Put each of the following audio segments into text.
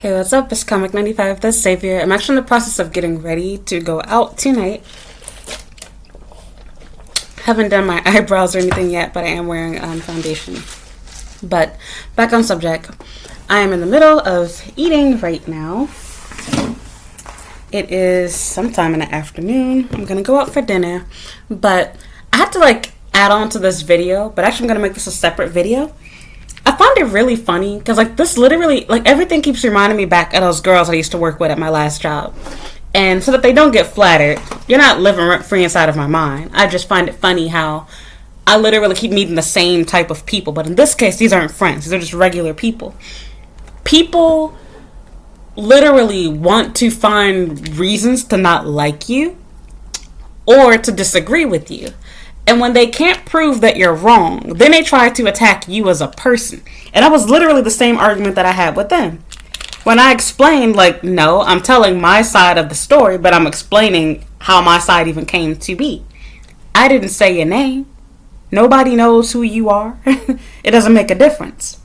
Hey, what's up? It's Comic 95, the Savior. I'm actually in the process of getting ready to go out tonight. Haven't done my eyebrows or anything yet, but I am wearing foundation. But back on subject, I am in the middle of eating right now. It is sometime in the afternoon. I'm gonna go out for dinner, but I had to add on to this video, but actually I'm gonna make this a separate video. I find it really funny because this literally everything keeps reminding me back of those girls I used to work with at my last job. And so that they don't get flattered, you're not living rent free inside of my mind. I just find it funny how I literally keep meeting the same type of people, but in this case these aren't friends, these are just regular people. People literally want to find reasons to not like you or to disagree with you. And when they can't prove that you're wrong, then they try to attack you as a person. And that was literally the same argument that I had with them. When I explained, no, I'm telling my side of the story, but I'm explaining how my side even came to be. I didn't say your name. Nobody knows who you are. It doesn't make a difference.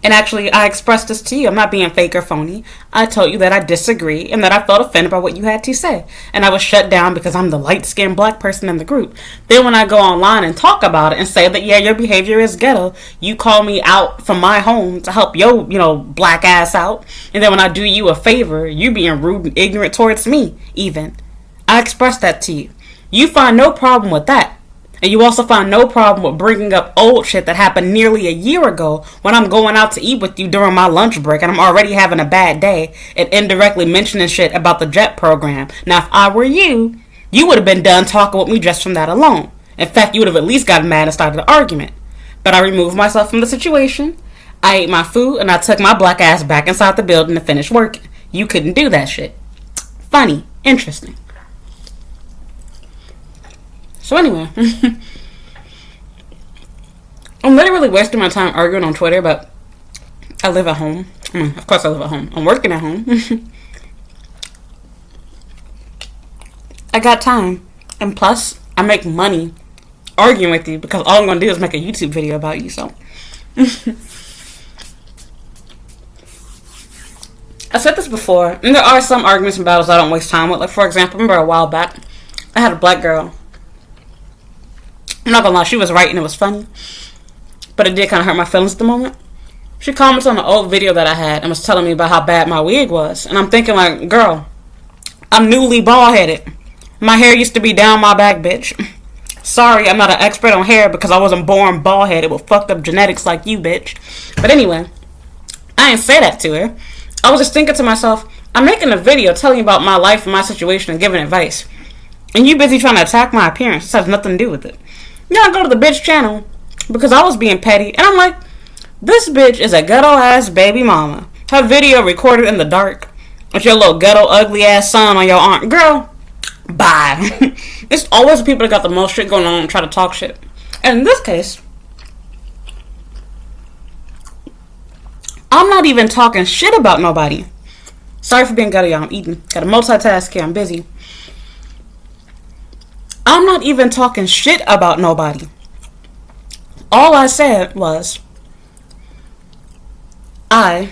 And actually, I expressed this to you. I'm not being fake or phony. I told you that I disagree and that I felt offended by what you had to say. And I was shut down because I'm the light-skinned black person in the group. Then when I go online and talk about it and say that, yeah, your behavior is ghetto, you call me out from my home to help your, black ass out. And then when I do you a favor, you being rude and ignorant towards me, even. I expressed that to you. You find no problem with that. And you also find no problem with bringing up old shit that happened nearly a year ago when I'm going out to eat with you during my lunch break and I'm already having a bad day and indirectly mentioning shit about the JET program. Now, if I were you, you would have been done talking with me just from that alone. In fact, you would have at least gotten mad and started an argument. But I removed myself from the situation. I ate my food and I took my black ass back inside the building to finish working. You couldn't do that shit. Funny. Interesting. So anyway, I'm literally wasting my time arguing on Twitter, but I live at home. Of course I live at home. I'm working at home. I got time. And plus, I make money arguing with you because all I'm going to do is make a YouTube video about you, so. I said this before, and there are some arguments and battles I don't waste time with. For example, remember a while back, I had a black girl. I'm not gonna lie, she was right and it was funny, but it did kind of hurt my feelings at the moment. She commented on an old video that I had and was telling me about how bad my wig was. And I'm thinking girl, I'm newly bald-headed. My hair used to be down my back, bitch. Sorry, I'm not an expert on hair because I wasn't born bald-headed with fucked up genetics like you, bitch. But anyway, I didn't say that to her. I was just thinking to myself, I'm making a video telling you about my life and my situation and giving advice. And you busy trying to attack my appearance. This has nothing to do with it. I go to the bitch channel because I was being petty. And I'm like, this bitch is a ghetto ass baby mama. Her video recorded in the dark with your little ghetto ugly ass son on your arm. Girl, bye. It's always the people that got the most shit going on and try to talk shit. And in this case, I'm not even talking shit about nobody. Sorry for being ghetto, y'all. I'm eating. Gotta multitask here. I'm busy. I'm not even talking shit about nobody. All I said was, I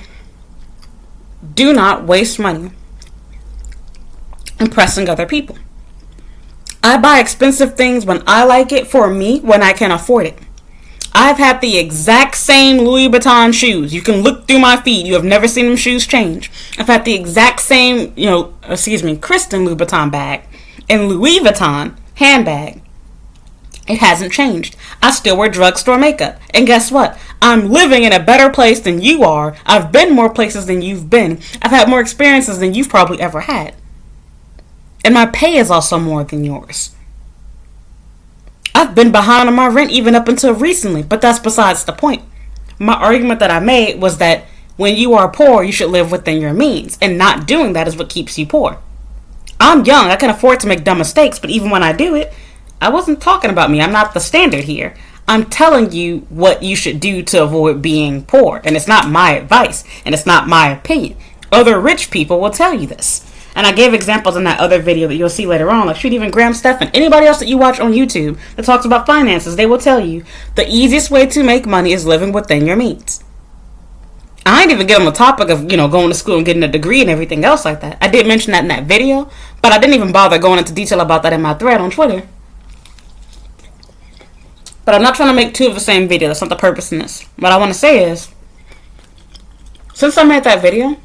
do not waste money impressing other people. I buy expensive things when I like it for me when I can afford it. I've had the exact same Louis Vuitton shoes. You can look through my feed. You have never seen them shoes change. I've had the exact same, Kristen Louis Vuitton bag and Louis Vuitton handbag. It hasn't changed. I still wear drugstore makeup. And guess what? I'm living in a better place than you are. I've been more places than you've been. I've had more experiences than you've probably ever had. And my pay is also more than yours. I've been behind on my rent even up until recently, but that's besides the point. My argument that I made was that when you are poor, you should live within your means. And not doing that is what keeps you poor. I'm young. I can afford to make dumb mistakes, but even when I do it, I wasn't talking about me. I'm not the standard here. I'm telling you what you should do to avoid being poor. And it's not my advice, and it's not my opinion. Other rich people will tell you this. And I gave examples in that other video that you'll see later on. Shoot, even Graham Stephan, anybody else that you watch on YouTube that talks about finances, they will tell you the easiest way to make money is living within your means. I ain't even get on the topic of, going to school and getting a degree and everything else like that. I did mention that in that video, but I didn't even bother going into detail about that in my thread on Twitter. But I'm not trying to make two of the same video. That's not the purpose in this. What I want to say is, since I made that video,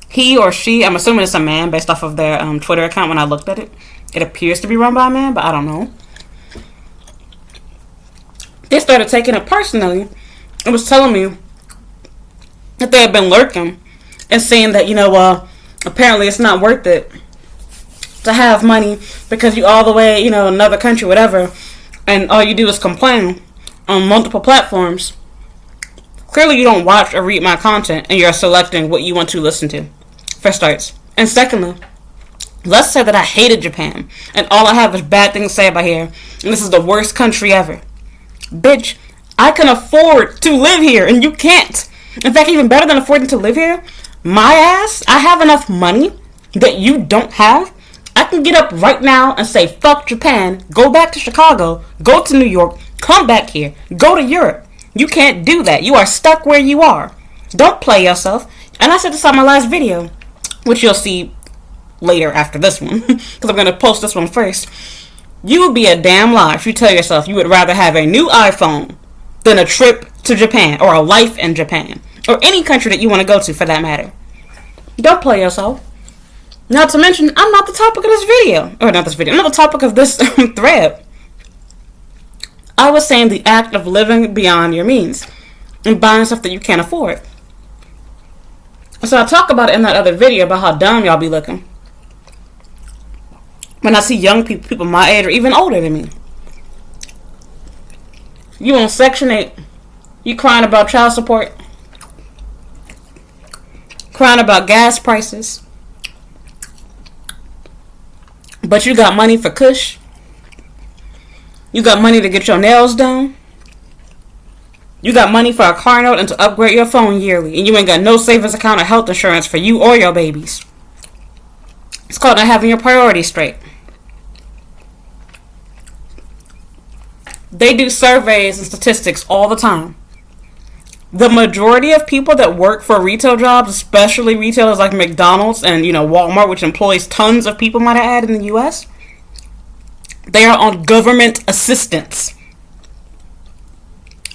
he or she, I'm assuming it's a man based off of their Twitter account when I looked at it. It appears to be run by a man, but I don't know. They started taking it personally. It was telling me that they had been lurking and saying that, apparently it's not worth it to have money because you all the way, another country, whatever, and all you do is complain on multiple platforms. Clearly you don't watch or read my content and you're selecting what you want to listen to, for starts. And secondly, let's say that I hated Japan and all I have is bad things to say about here and this is the worst country ever. Bitch, I can afford to live here and you can't. In fact, even better than affording to live here, my ass, I have enough money that you don't have. I can get up right now and say, fuck Japan, go back to Chicago, go to New York, come back here, go to Europe. You can't do that. You are stuck where you are. Don't play yourself. And I said this on my last video, which you'll see later after this one, because I'm going to post this one first. You would be a damn lie if you tell yourself you would rather have a new iPhone than a trip to Japan or a life in Japan or any country that you want to go to for that matter. Don't play yourself. Not to mention, I'm not the topic of this video. Or not this video. I'm not the topic of this thread. I was saying the act of living beyond your means and buying stuff that you can't afford. So I talk about it in that other video about how dumb y'all be looking when I see young people my age or even older than me. You on Section 8. You crying about child support. Crying about gas prices. But you got money for Kush. You got money to get your nails done. You got money for a car note and to upgrade your phone yearly. And you ain't got no savings account or health insurance for you or your babies. It's called not having your priorities straight. They do surveys and statistics all the time. The majority of people that work for retail jobs, especially retailers like McDonald's and Walmart, which employs tons of people, might I add, in the U.S., they are on government assistance.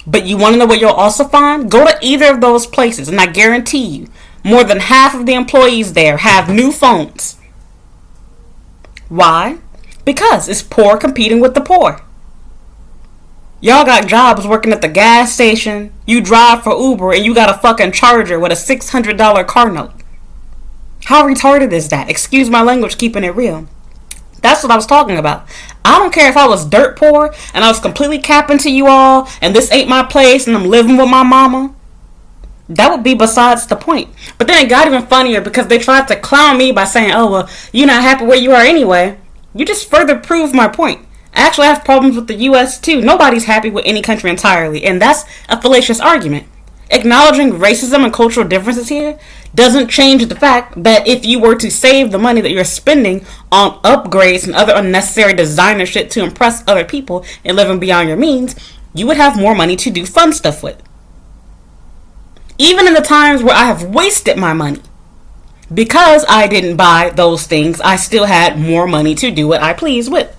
But you want to know what you'll also find? Go to either of those places, and I guarantee you, more than half of the employees there have new phones. Why? Because it's poor competing with the poor. Y'all got jobs working at the gas station, you drive for Uber, and you got a fucking charger with a $600 car note. How retarded is that? Excuse my language, keeping it real. That's what I was talking about. I don't care if I was dirt poor, and I was completely capping to you all, and this ain't my place, and I'm living with my mama. That would be besides the point. But then it got even funnier because they tried to clown me by saying, oh, well, you're not happy where you are anyway. You just further proved my point. I actually have problems with the U.S. too. Nobody's happy with any country entirely, and that's a fallacious argument. Acknowledging racism and cultural differences here doesn't change the fact that if you were to save the money that you're spending on upgrades and other unnecessary designer shit to impress other people and living beyond your means, you would have more money to do fun stuff with. Even in the times where I have wasted my money, because I didn't buy those things, I still had more money to do what I please with.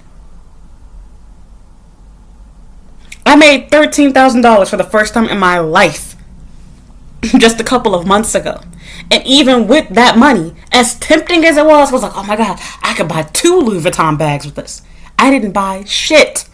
I made $13,000 for the first time in my life just a couple of months ago. And even with that money, as tempting as it was, I was like, oh my God, I could buy 2 Louis Vuitton bags with this. I didn't buy shit.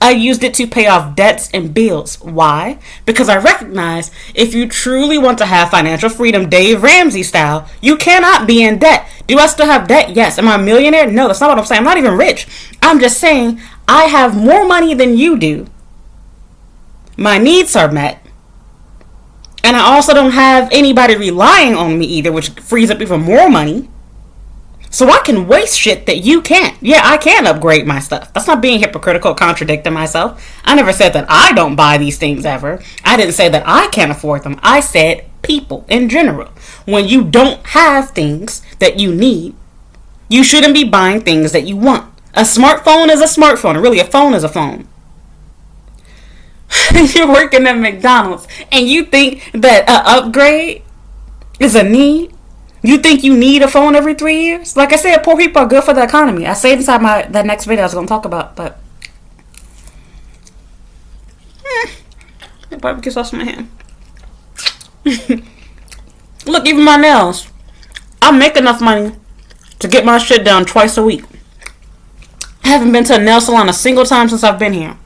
I used it to pay off debts and bills. Why? Because I recognize if you truly want to have financial freedom, Dave Ramsey style, you cannot be in debt. Do I still have debt? Yes. Am I a millionaire? No, that's not what I'm saying. I'm not even rich. I'm just saying I have more money than you do. My needs are met. And I also don't have anybody relying on me either, which frees up even more money. So I can waste shit that you can't. Yeah, I can upgrade my stuff. That's not being hypocritical, contradicting myself. I never said that I don't buy these things ever. I didn't say that I can't afford them. I said people in general. When you don't have things that you need, you shouldn't be buying things that you want. A smartphone is a smartphone. Really, a phone is a phone. You're working at McDonald's and you think that an upgrade is a need? You think you need a phone every 3 years? Like I said, poor people are good for the economy. I say it inside that next video I was going to talk about, but barbecue sauce in my hand. Look, even my nails. I make enough money to get my shit done twice a week. I haven't been to a nail salon a single time since I've been here.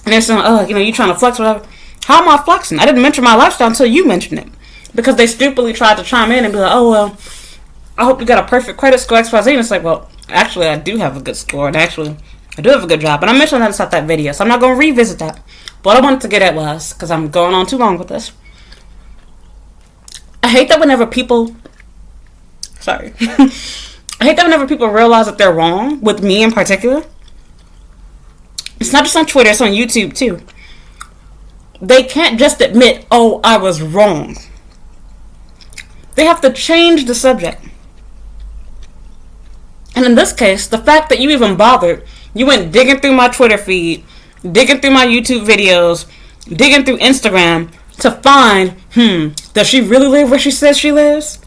And they're saying, oh, you trying to flex, whatever. How am I flexing? I didn't mention my lifestyle until you mentioned it. Because they stupidly tried to chime in and be like, oh, well, I hope you got a perfect credit score, XYZ. And it's like, well, actually, I do have a good score. And actually, I do have a good job. And I mentioned that inside that video, so I'm not going to revisit that. But what I wanted to get at was, because I'm going on too long with this, I hate that whenever people... Sorry. I hate that whenever people realize that they're wrong, with me in particular. It's not just on Twitter, it's on YouTube too. They can't just admit, oh, I was wrong. They have to change the subject. And in this case, the fact that you even bothered, you went digging through my Twitter feed, digging through my YouTube videos, digging through Instagram to find, does she really live where she says she lives?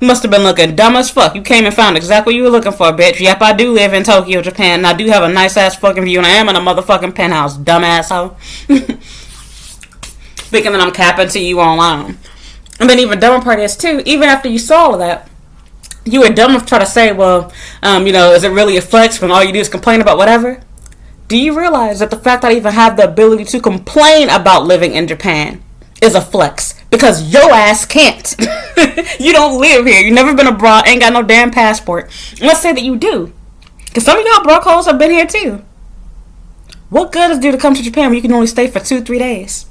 Must have been looking dumb as fuck. You came and found exactly what you were looking for, bitch. Yep, I do live in Tokyo, Japan, and I do have a nice ass fucking view, and I am in a motherfucking penthouse, dumb asshole. Thinking that I'm capping to you online. And then even dumber part is too, even after you saw all of that, you were dumb enough to try to say, well, is it really a flex when all you do is complain about whatever? Do you realize that the fact that I even have the ability to complain about living in Japan is a flex? Because your ass can't. You don't live here. You never been abroad. Ain't got no damn passport. Let's say that you do. Because some of y'all broke hoes have been here too. What good is it to come to Japan when you can only stay for 2-3 days?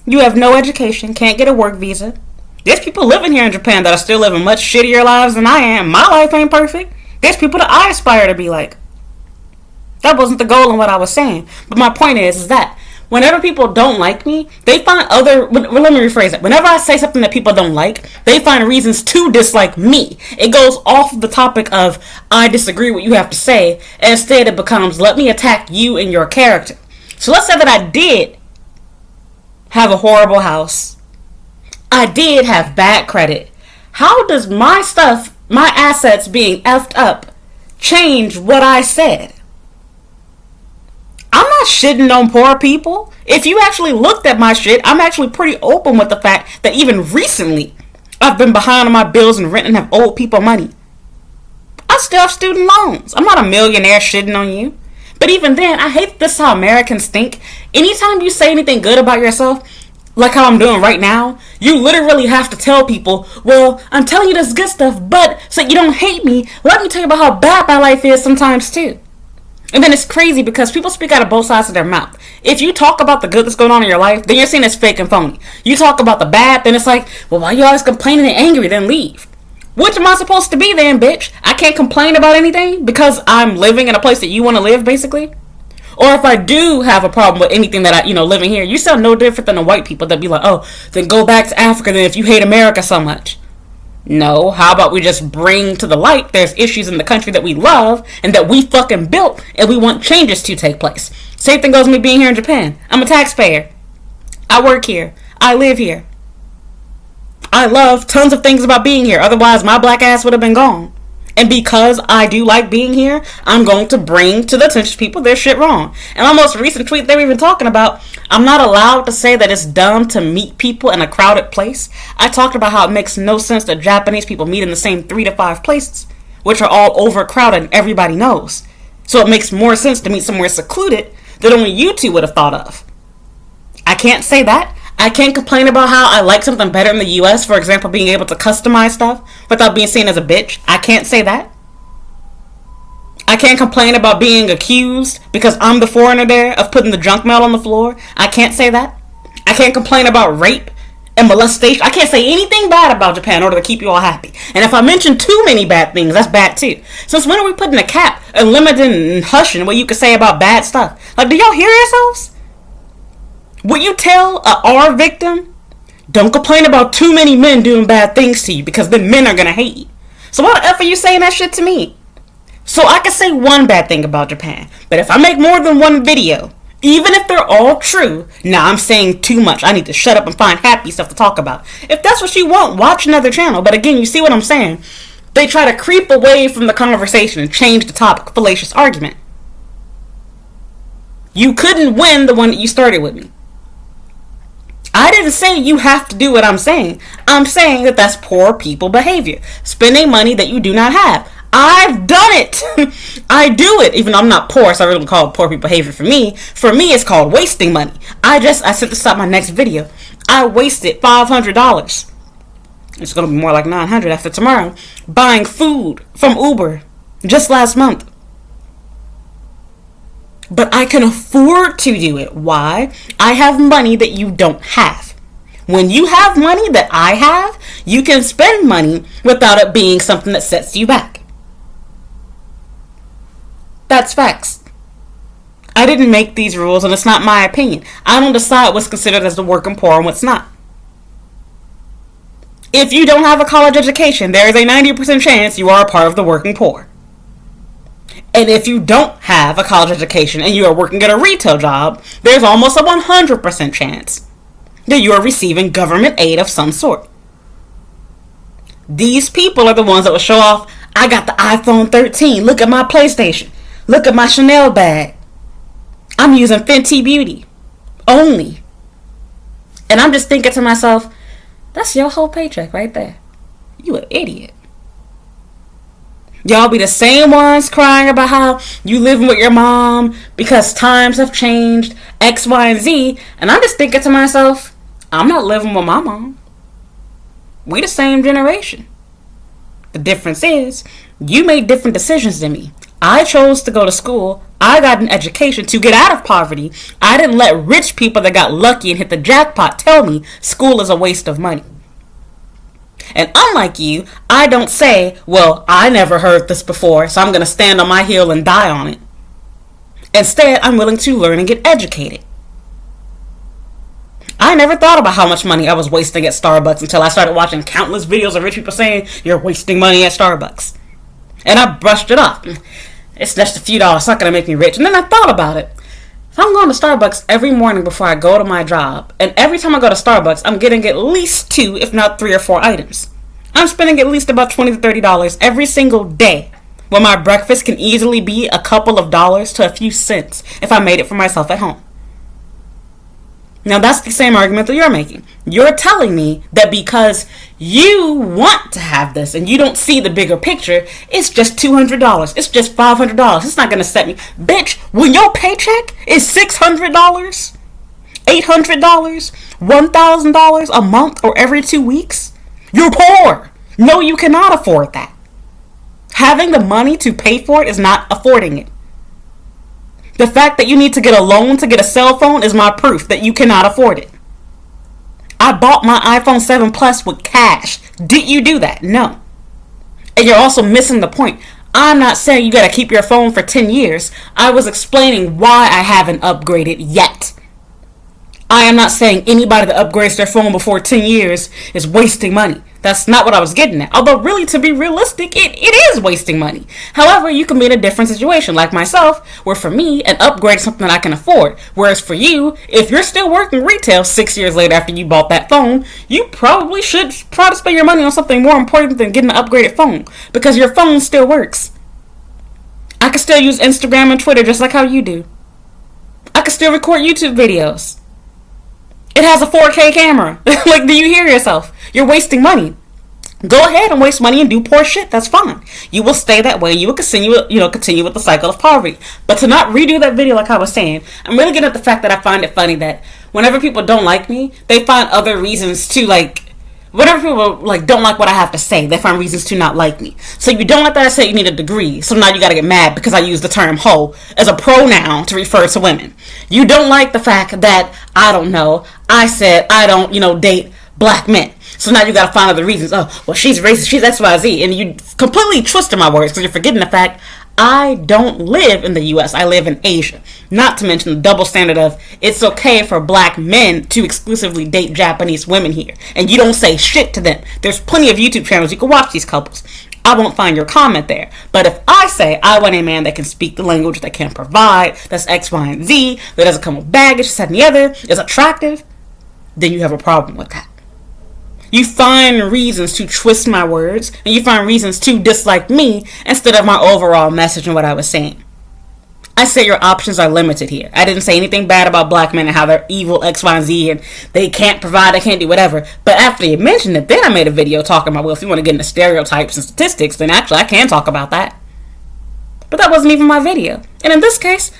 You have no education. Can't get a work visa. There's people living here in Japan that are still living much shittier lives than I am. My life ain't perfect. There's people that I aspire to be like. That wasn't the goal in what I was saying. But my point is that whenever people don't like me, they find let me rephrase it. Whenever I say something that people don't like, they find reasons to dislike me. It goes off the topic of, I disagree with what you have to say, and instead it becomes, let me attack you and your character. So let's say that I did have a horrible house. I did have bad credit. How does my stuff, my assets being effed up, change what I said? I'm not shitting on poor people. If you actually looked at my shit, I'm actually pretty open with the fact that even recently, I've been behind on my bills and rent and have owed people money. I still have student loans. I'm not a millionaire shitting on you. But even then, I hate this how Americans think. Anytime you say anything good about yourself, like how I'm doing right now, you literally have to tell people, well, I'm telling you this good stuff, but so you don't hate me, let me tell you about how bad my life is sometimes too. And then it's crazy because people speak out of both sides of their mouth. If you talk about the good that's going on in your life, then you're seen as fake and phony. You talk about the bad, then it's like, well, why you always complaining and angry, then leave. Which am I supposed to be then, bitch? I can't complain about anything because I'm living in a place that you want to live, basically? Or if I do have a problem with anything that I, living here, you sound no different than the white people that be like, oh, then go back to Africa then if you hate America so much. No, how about we just bring to the light there's issues in the country that we love and that we fucking built and we want changes to take place. Same thing goes with me being here in Japan. I'm a taxpayer. I work here. I live here. I love tons of things about being here. Otherwise, my black ass would have been gone. And because I do like being here, I'm going to bring to the attention of people their shit wrong. And my most recent tweet, they were even talking about, I'm not allowed to say that it's dumb to meet people in a crowded place. I talked about how it makes no sense that Japanese people meet in the same 3 to 5 places, which are all overcrowded and everybody knows. So it makes more sense to meet somewhere secluded that only you two would have thought of. I can't say that. I can't complain about how I like something better in the US, for example, being able to customize stuff without being seen as a bitch. I can't say that. I can't complain about being accused because I'm the foreigner there of putting the junk mail on the floor. I can't say that. I can't complain about rape and molestation. I can't say anything bad about Japan in order to keep you all happy. And if I mention too many bad things, that's bad too. Since when are we putting a cap and limiting and hushing what you can say about bad stuff? Like, do y'all hear yourselves? Would you tell a R victim, don't complain about too many men doing bad things to you because then men are going to hate you? So why the F are you saying that shit to me? So I can say one bad thing about Japan. But if I make more than one video, even if they're all true, now I'm saying too much. I need to shut up and find happy stuff to talk about. If that's what you want, watch another channel. But again, you see what I'm saying? They try to creep away from the conversation and change the topic. Fallacious argument. You couldn't win the one that you started with me. I didn't say you have to do what I'm saying. I'm saying that that's poor people behavior. Spending money that you do not have. I've done it. I do it. Even though I'm not poor, so I really call it poor people behavior for me. For me, it's called wasting money. I said this up my next video. I wasted $500. It's going to be more like $900 after tomorrow. Buying food from Uber just last month. But I can afford to do it. Why? I have money that you don't have. When you have money that I have, you can spend money without it being something that sets you back. That's facts. I didn't make these rules, and it's not my opinion. I don't decide what's considered as the working poor and what's not. If you don't have a college education, there is a 90% chance you are a part of the working poor. And if you don't have a college education and you are working at a retail job, there's almost a 100% chance that you are receiving government aid of some sort. These people are the ones that will show off, I got the iPhone 13, look at my PlayStation, look at my Chanel bag. I'm using Fenty Beauty only. And I'm just thinking to myself, that's your whole paycheck right there. You an idiot. Y'all be the same ones crying about how you living with your mom because times have changed, X, Y, and Z. And I'm just thinking to myself, I'm not living with my mom. We the same generation. The difference is, you made different decisions than me. I chose to go to school. I got an education to get out of poverty. I didn't let rich people that got lucky and hit the jackpot tell me school is a waste of money. And unlike you, I don't say, well, I never heard this before, so I'm going to stand on my heel and die on it. Instead, I'm willing to learn and get educated. I never thought about how much money I was wasting at Starbucks until I started watching countless videos of rich people saying, you're wasting money at Starbucks. And I brushed it off. It's just a few dollars, it's not going to make me rich. And then I thought about it. If I'm going to Starbucks every morning before I go to my job, and every time I go to Starbucks, I'm getting at least 2, if not 3 or 4 items. I'm spending at least about $20 to $30 every single day, when my breakfast can easily be a couple of dollars to a few cents if I made it for myself at home. Now that's the same argument that you're making. You're telling me that because you want to have this and you don't see the bigger picture, it's just $200. It's just $500. It's not going to set me. Bitch, when your paycheck is $600, $800, $1,000 a month or every 2 weeks, you're poor. No, you cannot afford that. Having the money to pay for it is not affording it. The fact that you need to get a loan to get a cell phone is my proof that you cannot afford it. I bought my iPhone 7 Plus with cash. Did you do that? No. And you're also missing the point. I'm not saying you gotta keep your phone for 10 years. I was explaining why I haven't upgraded yet. I am not saying anybody that upgrades their phone before 10 years is wasting money. That's not what I was getting at. Although really, to be realistic, it is wasting money. However, you can be in a different situation like myself, where for me, an upgrade is something that I can afford. Whereas for you, if you're still working retail 6 years later after you bought that phone, you probably should try to spend your money on something more important than getting an upgraded phone. Because your phone still works. I can still use Instagram and Twitter just like how you do. I can still record YouTube videos. It has a 4K camera. Like, do you hear yourself? You're wasting money. Go ahead and waste money and do poor shit. That's fine. You will stay that way. You will continue with the cycle of poverty. But to not redo that video like I was saying, I'm really getting at the fact that I find it funny that whenever people don't like me, they find other reasons to whenever people don't like what I have to say, they find reasons to not like me. So you don't like that I say you need a degree, so now you gotta get mad because I use the term hoe as a pronoun to refer to women. You don't like the fact that, I said I don't, date black men. So now you gotta find other reasons. Oh, well, she's racist, she's XYZ. And you completely twisted my words because you're forgetting the fact I don't live in the U.S. I live in Asia. Not to mention the double standard of it's okay for black men to exclusively date Japanese women here. And you don't say shit to them. There's plenty of YouTube channels you can watch these couples. I won't find your comment there. But if I say I want a man that can speak the language, that can provide, that's X, Y, and Z, that doesn't come with baggage, this, that, and the other, is attractive, then you have a problem with that. You find reasons to twist my words, and you find reasons to dislike me instead of my overall message and what I was saying. I say your options are limited here. I didn't say anything bad about black men and how they're evil, X, Y, and Z, and they can't provide, they can't do whatever. But after you mentioned it, then I made a video talking about, well, if you want to get into stereotypes and statistics, then actually I can talk about that. But that wasn't even my video. And in this case,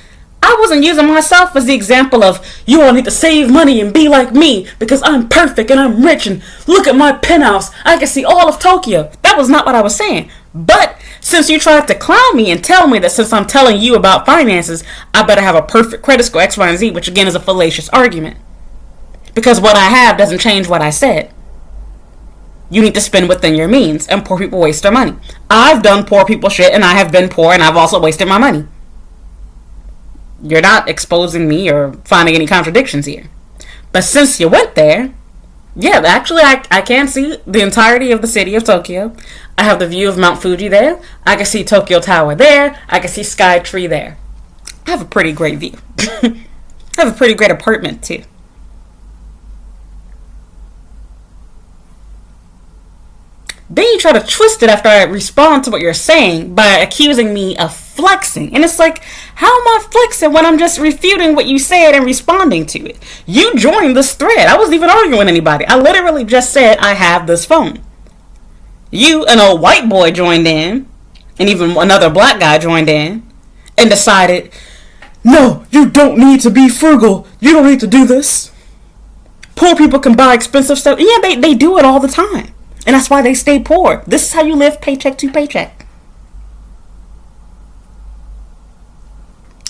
I wasn't using myself as the example of, you all need to save money and be like me because I'm perfect and I'm rich and look at my penthouse. I can see all of Tokyo. That was not what I was saying. But since you tried to clown me and tell me that since I'm telling you about finances, I better have a perfect credit score, X, Y, and Z, which again is a fallacious argument. Because what I have doesn't change what I said. You need to spend within your means, and poor people waste their money. I've done poor people shit, and I have been poor, and I've also wasted my money. You're not exposing me or finding any contradictions here. But since you went there, yeah, actually I can see the entirety of the city of Tokyo. I have the view of Mount Fuji there. I can see Tokyo Tower there. I can see Sky Tree there. I have a pretty great view. I have a pretty great apartment too. Then you try to twist it after I respond to what you're saying by accusing me of flexing. And it's like, how am I flexing when I'm just refuting what you said and responding to it? You joined this thread. I wasn't even arguing with anybody. I literally just said I have this phone. You, an old white boy, joined in, and even another black guy joined in, and decided, no, you don't need to be frugal. You don't need to do this. Poor people can buy expensive stuff. Yeah, they do it all the time. And that's why they stay poor. This is how you live paycheck to paycheck.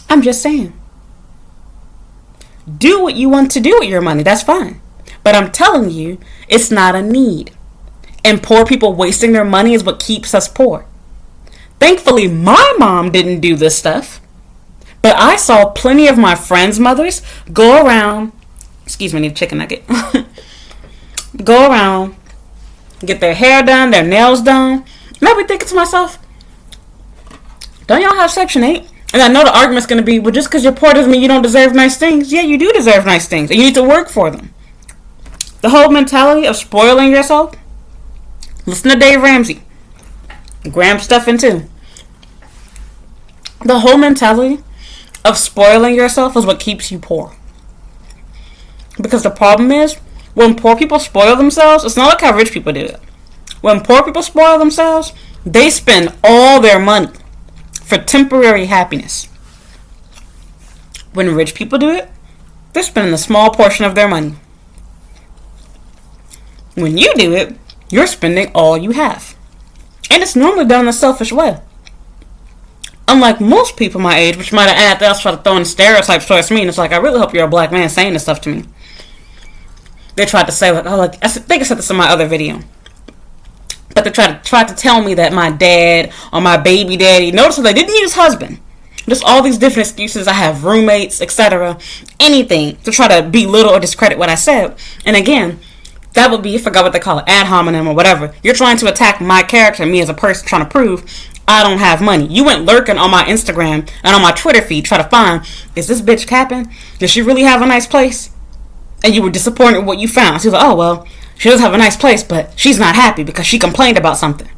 I'm just saying. Do what you want to do with your money. That's fine. But I'm telling you, it's not a need. And poor people wasting their money is what keeps us poor. Thankfully, my mom didn't do this stuff. But I saw plenty of my friends' mothers go around. Excuse me, I need a chicken nugget. Go around, get their hair done, their nails done. And I'll be thinking to myself, don't y'all have Section 8? And I know the argument's going to be, well, just because you're poor doesn't mean you don't deserve nice things. Yeah, you do deserve nice things. And you need to work for them. The whole mentality of spoiling yourself. Listen to Dave Ramsey. Graham Stephan too. The whole mentality of spoiling yourself is what keeps you poor. Because the problem is, when poor people spoil themselves, it's not like how rich people do it. When poor people spoil themselves, they spend all their money for temporary happiness. When rich people do it, they're spending a small portion of their money. When you do it, you're spending all you have. And it's normally done in a selfish way. Unlike most people my age, which might have added else try to throw in stereotypes towards me, and it's like, I really hope you're a black man saying this stuff to me. They tried to say, like, oh, like I think I said this in my other video. But they tried to tell me that my dad or my baby daddy, notice that they didn't use husband. Just all these different excuses. I have roommates, etc. Anything to try to belittle or discredit what I said. And again, that would be, I forgot what they call it, ad hominem or whatever. You're trying to attack my character, me as a person, trying to prove I don't have money. You went lurking on my Instagram and on my Twitter feed, trying to find, is this bitch capping? Does she really have a nice place? And you were disappointed with what you found. So you was like, oh, well, she does have a nice place, but she's not happy because she complained about something.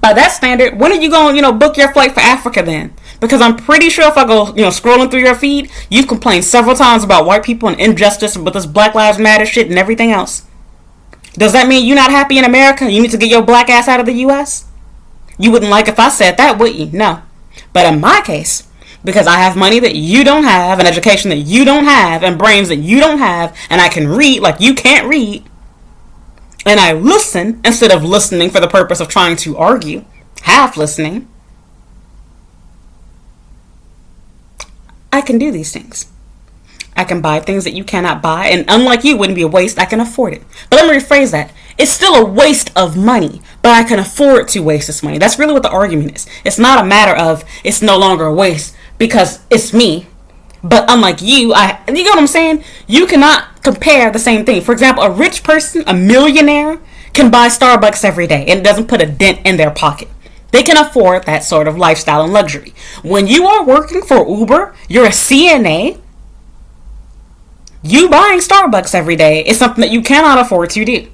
By that standard, when are you going to, book your flight for Africa then? Because I'm pretty sure if I go, scrolling through your feed, you've complained several times about white people and injustice with this Black Lives Matter shit and everything else. Does that mean you're not happy in America? You need to get your black ass out of the U.S.? You wouldn't like if I said that, would you? No. But in my case, because I have money that you don't have, an education that you don't have, and brains that you don't have, and I can read like you can't read, and I listen instead of listening for the purpose of trying to argue, half listening, I can do these things. I can buy things that you cannot buy, and unlike you, wouldn't be a waste. I can afford it. But let me rephrase that. It's still a waste of money, but I can afford to waste this money. That's really what the argument is. It's not a matter of it's no longer a waste because it's me. But unlike you get what I'm saying? You cannot compare the same thing. For example, a rich person, a millionaire, can buy Starbucks every day and it doesn't put a dent in their pocket. They can afford that sort of lifestyle and luxury. When you are working for Uber, you're a CNA, you buying Starbucks every day is something that you cannot afford to do.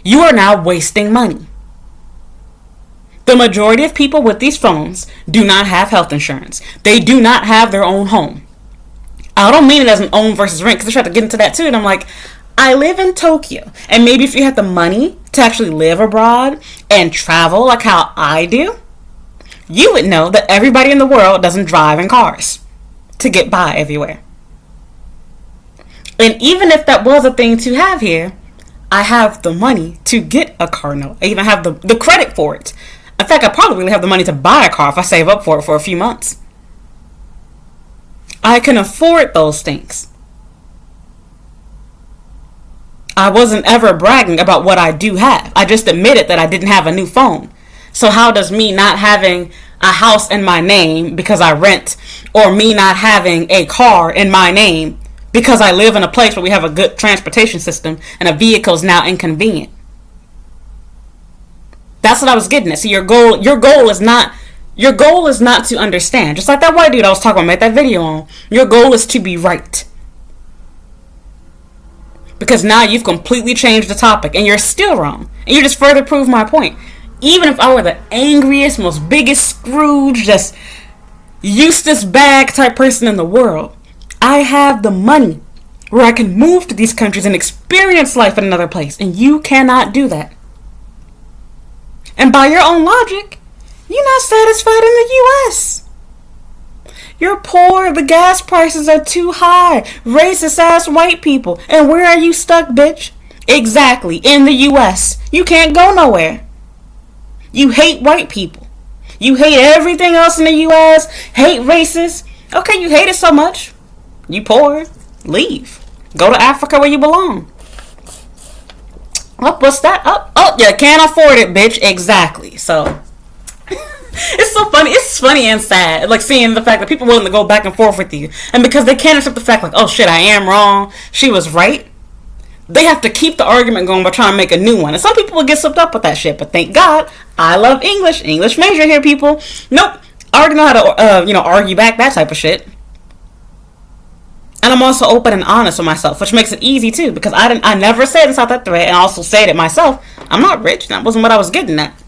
You are now wasting money. The majority of people with these phones do not have health insurance. They do not have their own home. I don't mean it as an own versus rent, because I try to get into that too, and I'm like, I live in Tokyo, and maybe if you had the money to actually live abroad and travel like how I do, you would know that everybody in the world doesn't drive in cars to get by everywhere. And even if that was a thing to have here, I have the money to get a car note. I even have the credit for it. In fact, I probably really have the money to buy a car if I save up for it for a few months. I can afford those things. I wasn't ever bragging about what I do have. I just admitted that I didn't have a new phone. So how does me not having a house in my name because I rent, or me not having a car in my name because I live in a place where we have a good transportation system and a vehicle is now inconvenient? That's what I was getting at. So your goal is not to understand. Just like that white dude I was talking about, made that video on. Your goal is to be right. Because now you've completely changed the topic and you're still wrong. And you just further prove my point. Even if I were the angriest, most biggest Scrooge, just Eustace bag type person in the world, I have the money where I can move to these countries and experience life in another place. And you cannot do that. And by your own logic, you're not satisfied in the U.S. You're poor, the gas prices are too high, racist ass white people. And where are you stuck, bitch? Exactly, in the U.S. You can't go nowhere. You hate white people. You hate everything else in the U.S., hate racists. Okay, you hate it so much. You poor. Leave. Go to Africa where you belong. Oh, what's that? Oh, you can't afford it, bitch. Exactly. So, it's so funny. It's funny and sad. Like, seeing the fact that people are willing to go back and forth with you. And because they can't accept the fact, like, oh shit, I am wrong. She was right. They have to keep the argument going by trying to make a new one. And some people will get swept up with that shit. But thank God, I love English. English major here, people. Nope. I already know how to, argue back that type of shit. And I'm also open and honest with myself, which makes it easy too, because I never said inside that thread, and I also said it myself, I'm not rich. That wasn't what I was getting at.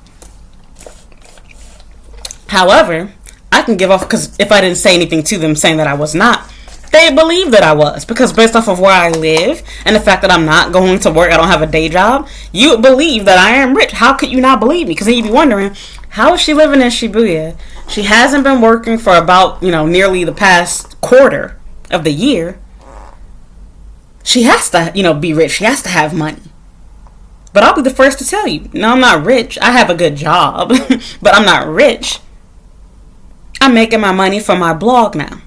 However, I can give off, because if I didn't say anything to them saying that I was not, they believe that I was, because based off of where I live and the fact that I'm not going to work, I don't have a day job, you would believe that I am rich. How could you not believe me? Because then you'd be wondering, how is she living in Shibuya? She hasn't been working for about, nearly the past quarter of the year. She has to, be rich. She has to have money. But I'll be the first to tell you, no, I'm not rich. I have a good job, but I'm not rich. I'm making my money from my blog now.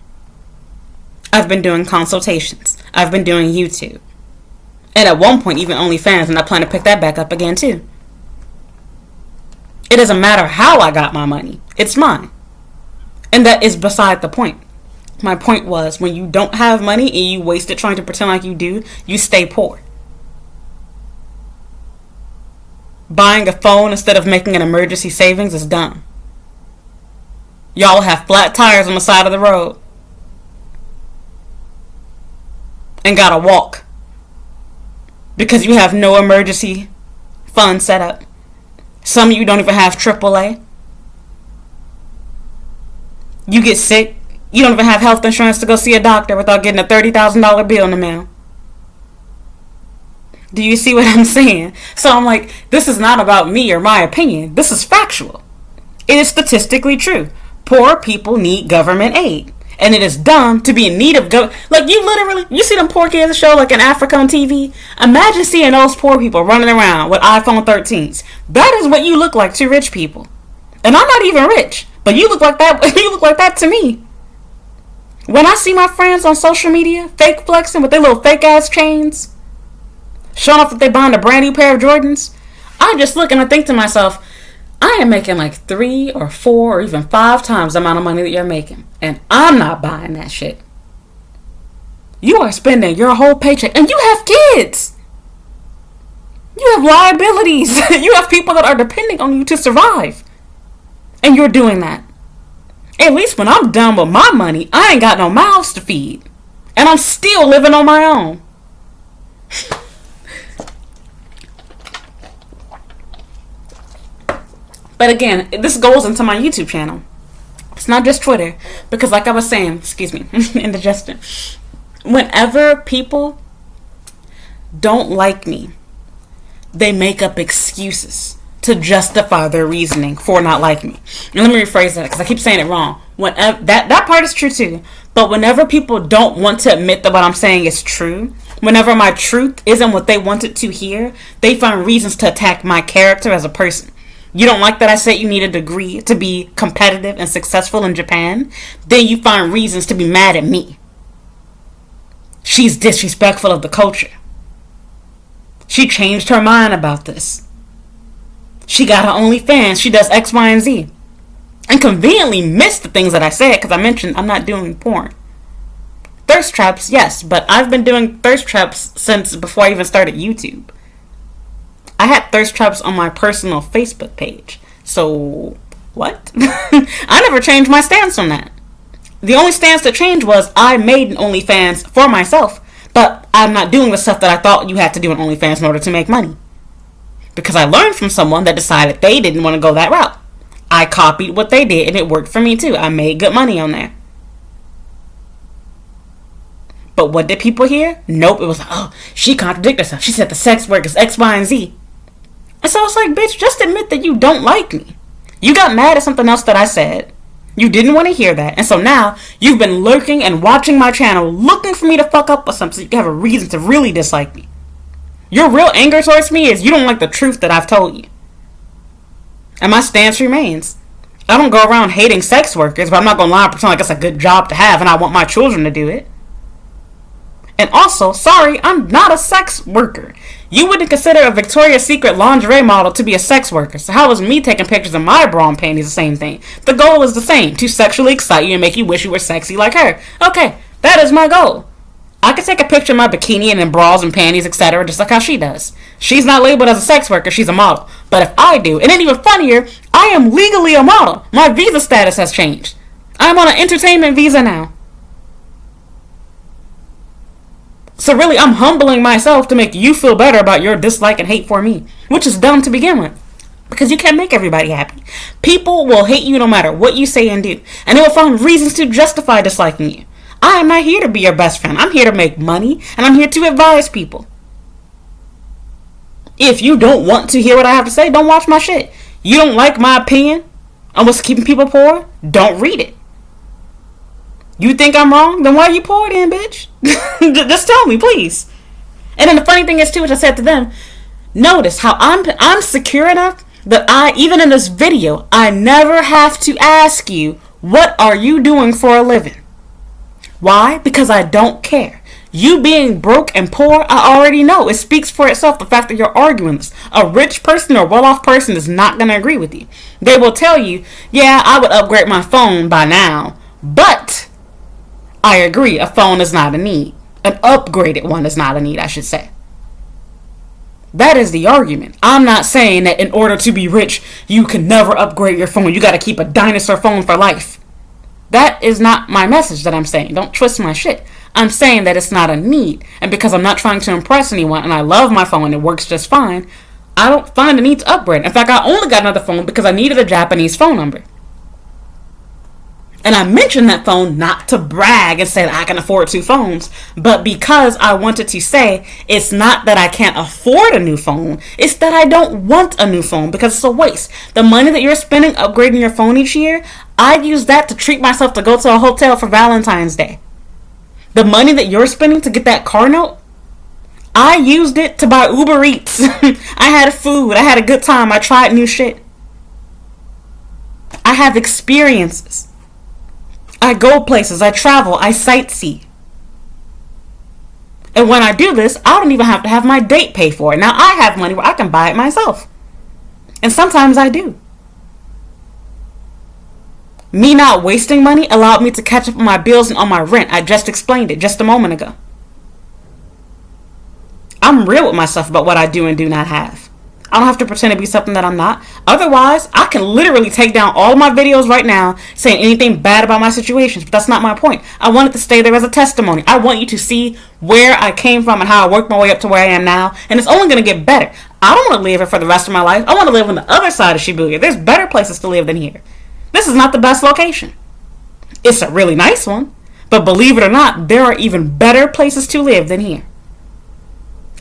I've been doing consultations. I've been doing YouTube. And at one point, even OnlyFans, and I plan to pick that back up again too. It doesn't matter how I got my money. It's mine. And that is beside the point. My point was, when you don't have money and you waste it trying to pretend like you do, you stay poor. Buying a phone instead of making an emergency savings is dumb. Y'all have flat tires on the side of the road and gotta walk because you have no emergency fund set up. Some of you don't even have AAA. You get sick, you don't even have health insurance to go see a doctor without getting a $30,000 bill in the mail. Do you see what I'm saying? So I'm like, this is not about me or my opinion. This is factual. It is statistically true. Poor people need government aid. And it is dumb to be in need of like, you see them poor kids show like in Africa on TV? Imagine seeing those poor people running around with iPhone 13s. That is what you look like to rich people. And I'm not even rich, but you look like that. You look like that to me. When I see my friends on social media fake flexing with their little fake ass chains, showing off that they buying a brand new pair of Jordans, I just look and I think to myself, I am making like 3 or 4 or even 5 times the amount of money that you're making. And I'm not buying that shit. You are spending your whole paycheck. And you have kids. You have liabilities. You have people that are depending on you to survive. And you're doing that. At least when I'm done with my money, I ain't got no mouths to feed. And I'm still living on my own. But again, this goes into my YouTube channel. It's not just Twitter. Because like I was saying, excuse me, indigestion. Whenever people don't like me, they make up excuses to justify their reasoning for not liking me. And let me rephrase that because I keep saying it wrong. Whenever, that part is true too. But whenever people don't want to admit that what I'm saying is true, whenever my truth isn't what they wanted to hear, they find reasons to attack my character as a person. You don't like that I said you need a degree to be competitive and successful in Japan? Then you find reasons to be mad at me. She's disrespectful of the culture. She changed her mind about this. She got her OnlyFans. She does X, Y, and Z. And conveniently missed the things that I said because I mentioned I'm not doing porn. Thirst traps, yes, but I've been doing thirst traps since before I even started YouTube. I had thirst traps on my personal Facebook page. So, what? I never changed my stance on that. The only stance that changed was I made an OnlyFans for myself, but I'm not doing the stuff that I thought you had to do on OnlyFans in order to make money. Because I learned from someone that decided they didn't want to go that route. I copied what they did and it worked for me too. I made good money on there. But what did people hear? Nope, it was, oh, she contradicted herself. She said the sex work is X, Y, and Z. And so I was like, bitch, just admit that you don't like me. You got mad at something else that I said. You didn't want to hear that. And so now you've been lurking and watching my channel looking for me to fuck up with something so you can have a reason to really dislike me. Your real anger towards me is you don't like the truth that I've told you. And my stance remains. I don't go around hating sex workers, but I'm not going to lie and pretend like it's a good job to have and I want my children to do it. And also, sorry, I'm not a sex worker. You wouldn't consider a Victoria's Secret lingerie model to be a sex worker. So how is me taking pictures of my bra and panties the same thing? The goal is the same, to sexually excite you and make you wish you were sexy like her. Okay, that is my goal. I could take a picture of my bikini and then bras and panties, etc., just like how she does. She's not labeled as a sex worker, she's a model. But if I do, and then even funnier, I am legally a model. My visa status has changed. I'm on an entertainment visa now. So really, I'm humbling myself to make you feel better about your dislike and hate for me, which is dumb to begin with. Because you can't make everybody happy. People will hate you no matter what you say and do, and they will find reasons to justify disliking you. I am not here to be your best friend. I'm here to make money, and I'm here to advise people. If you don't want to hear what I have to say, don't watch my shit. You don't like my opinion on what's keeping people poor? Don't read it. You think I'm wrong? Then why are you poor then, bitch? Just tell me, please. And then the funny thing is, too, which I said to them, notice how I'm secure enough that even in this video, I never have to ask you, what are you doing for a living? Why? Because I don't care. You being broke and poor, I already know. It speaks for itself, the fact that you're arguing this. A rich person or well-off person is not going to agree with you. They will tell you, yeah, I would upgrade my phone by now, but I agree, a phone is not a need. An upgraded one is not a need, I should say. That is the argument. I'm not saying that in order to be rich, you can never upgrade your phone. You got to keep a dinosaur phone for life. That is not my message that I'm saying. Don't twist my shit. I'm saying that it's not a need. And because I'm not trying to impress anyone and I love my phone and it works just fine, I don't find the need to upgrade. In fact, I only got another phone because I needed a Japanese phone number. And I mentioned that phone not to brag and say that I can afford 2 phones, but because I wanted to say it's not that I can't afford a new phone, it's that I don't want a new phone because it's a waste. The money that you're spending upgrading your phone each year, I use that to treat myself to go to a hotel for Valentine's Day. The money that you're spending to get that car note, I used it to buy Uber Eats. I had food, I had a good time, I tried new shit. I have experiences. I go places, I travel, I sightsee. And when I do this, I don't even have to have my date pay for it. Now I have money where I can buy it myself. And sometimes I do. Me not wasting money allowed me to catch up on my bills and on my rent. I just explained it just a moment ago. I'm real with myself about what I do and do not have. I don't have to pretend to be something that I'm not. Otherwise, I can literally take down all of my videos right now saying anything bad about my situations. But that's not my point. I want it to stay there as a testimony. I want you to see where I came from and how I worked my way up to where I am now. And it's only going to get better. I don't want to live here for the rest of my life. I want to live on the other side of Shibuya. There's better places to live than here. This is not the best location. It's a really nice one. But believe it or not, there are even better places to live than here.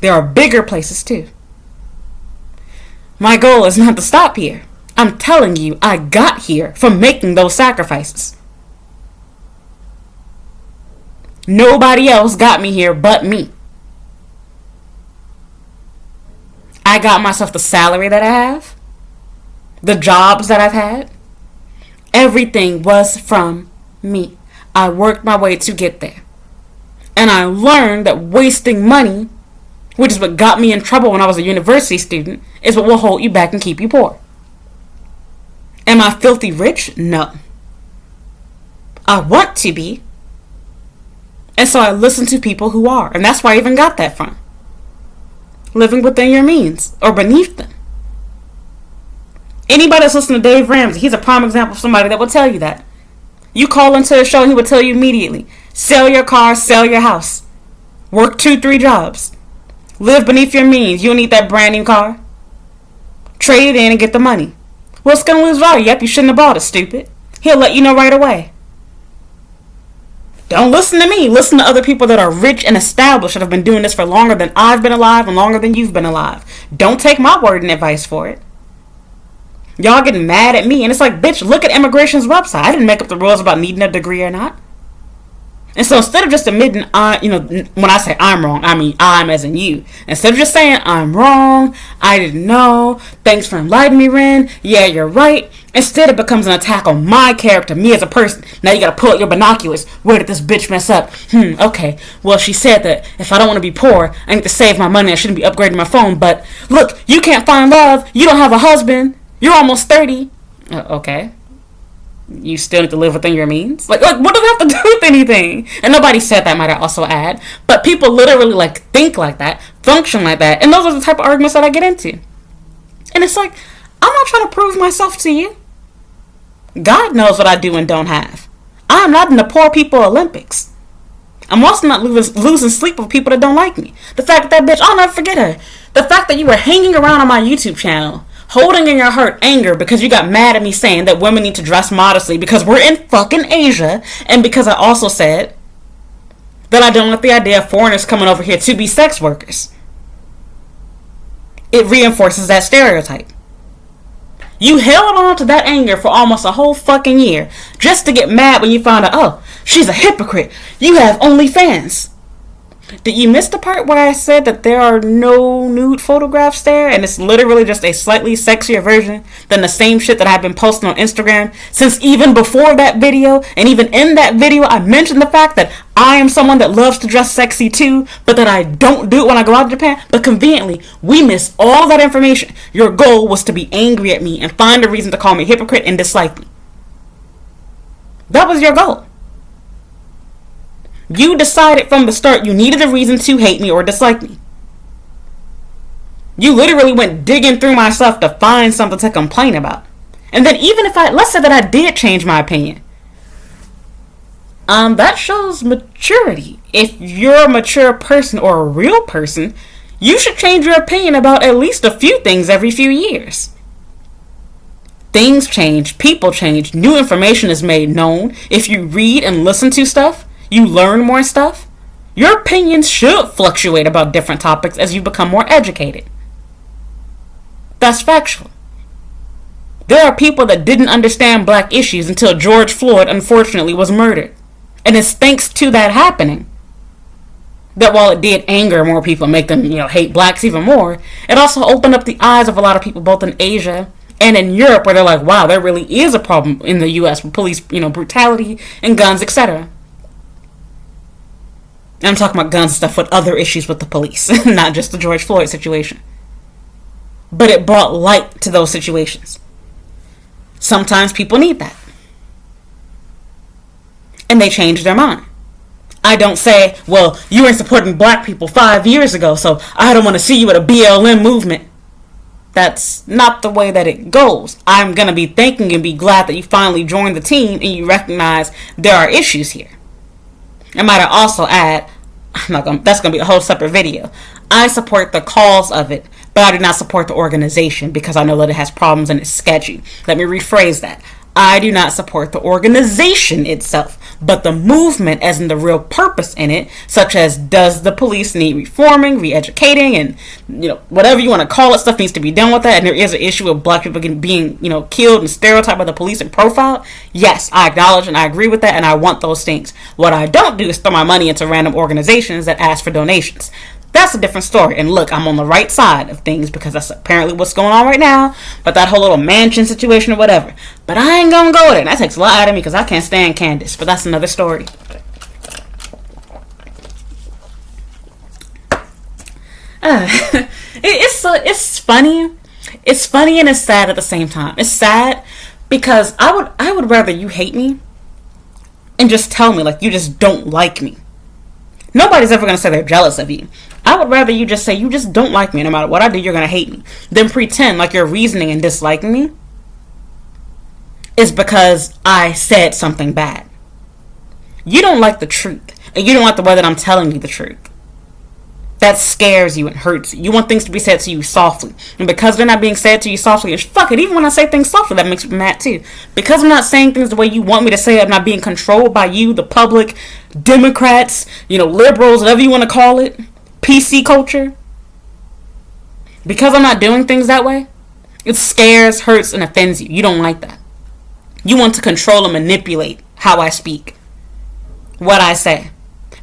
There are bigger places too. My goal is not to stop here. I'm telling you, I got here from making those sacrifices. Nobody else got me here but me. I got myself the salary that I have, the jobs that I've had. Everything was from me. I worked my way to get there. And I learned that wasting money, which is what got me in trouble when I was a university student, is what will hold you back and keep you poor. Am I filthy rich? No. I want to be. And so I listen to people who are. And that's where I even got that from. Living within your means or beneath them. Anybody that's listening to Dave Ramsey, he's a prime example of somebody that will tell you that. You call into a show and he would tell you immediately, sell your car, sell your house. Work 2-3 jobs. Live beneath your means. You don't need that brand new car. Trade it in and get the money. Well, it's going to lose value. Yep, you shouldn't have bought it, stupid. He'll let you know right away. Don't listen to me. Listen to other people that are rich and established that have been doing this for longer than I've been alive and longer than you've been alive. Don't take my word and advice for it. Y'all getting mad at me. And it's like, bitch, look at immigration's website. I didn't make up the rules about needing a degree or not. And so instead of just admitting, when I say I'm wrong, I mean I'm as in you. Instead of just saying I'm wrong, I didn't know, thanks for enlightening me, Ren, yeah, you're right. Instead it becomes an attack on my character, me as a person. Now you gotta pull out your binoculars. Where did this bitch mess up? Okay, well she said that if I don't want to be poor, I need to save my money, I shouldn't be upgrading my phone. But look, you can't find love, you don't have a husband, you're almost 30. Okay. You still need to live within your means? Like what does that have to do with anything? And nobody said that, might I also add. But people literally think like that, function like that. And those are the type of arguments that I get into. And it's like, I'm not trying to prove myself to you. God knows what I do and don't have. I'm not in the poor people Olympics. I'm also not losing sleep with people that don't like me. The fact that bitch, I'll never forget her. The fact that you were hanging around on my YouTube channel, holding in your heart anger because you got mad at me saying that women need to dress modestly because we're in fucking Asia, and because I also said that I don't like the idea of foreigners coming over here to be sex workers. It reinforces that stereotype. You held on to that anger for almost a whole fucking year just to get mad when you found out, oh, she's a hypocrite. You have OnlyFans. Did you miss the part where I said that there are no nude photographs there and it's literally just a slightly sexier version than the same shit that I've been posting on Instagram since even before that video? And even in that video I mentioned the fact that I am someone that loves to dress sexy too, but that I don't do it when I go out to Japan. But conveniently, we missed all that information. Your goal was to be angry at me and find a reason to call me a hypocrite and dislike me. That was your goal. You decided from the start you needed a reason to hate me or dislike me. You literally went digging through my stuff to find something to complain about. And then even if let's say that I did change my opinion. That shows maturity. If you're a mature person or a real person, you should change your opinion about at least a few things every few years. Things change, people change, new information is made known. If you read and listen to stuff, you learn more stuff. Your opinions should fluctuate about different topics as you become more educated. That's factual. There are people that didn't understand black issues until George Floyd unfortunately was murdered. And it's thanks to that happening that while it did anger more people and make them, hate blacks even more, it also opened up the eyes of a lot of people both in Asia and in Europe where they're like, wow, there really is a problem in the US with police, brutality and guns, etc. And I'm talking about guns and stuff with other issues with the police, not just the George Floyd situation. But it brought light to those situations. Sometimes people need that. And they change their mind. I don't say, well, you weren't supporting black people 5 years ago, so I don't want to see you at a BLM movement. That's not the way that it goes. I'm going to be thinking and be glad that you finally joined the team and you recognize there are issues here. I might also add, that's going to be a whole separate video. I support the cause of it, but I do not support the organization because I know that it has problems and it's sketchy. Let me rephrase that. I do not support the organization itself, but the movement as in the real purpose in it, such as does the police need reforming, re-educating, and whatever you want to call it, stuff needs to be done with that, and there is an issue of black people being killed and stereotyped by the police and profiled. Yes, I acknowledge and I agree with that, and I want those things. What I don't do is throw my money into random organizations that ask for donations. That's a different story. And look, I'm on the right side of things because that's apparently what's going on right now. But that whole little mansion situation or whatever. But I ain't gonna go there. That takes a lot out of me because I can't stand Candace. But that's another story. It's funny. It's funny and it's sad at the same time. It's sad because I would rather you hate me and just tell me like you just don't like me. Nobody's ever going to say they're jealous of you. I would rather you just say you just don't like me. No matter what I do, you're going to hate me. Then pretend like your reasoning in disliking me is because I said something bad. You don't like the truth. And you don't like the way that I'm telling you the truth. That scares you and hurts you. You want things to be said to you softly. And because they're not being said to you softly, fuck it, even when I say things softly, that makes me mad too. Because I'm not saying things the way you want me to say it, I'm not being controlled by you, the public, Democrats, liberals, whatever you want to call it, PC culture. Because I'm not doing things that way, it scares, hurts, and offends you. You don't like that. You want to control and manipulate how I speak, what I say.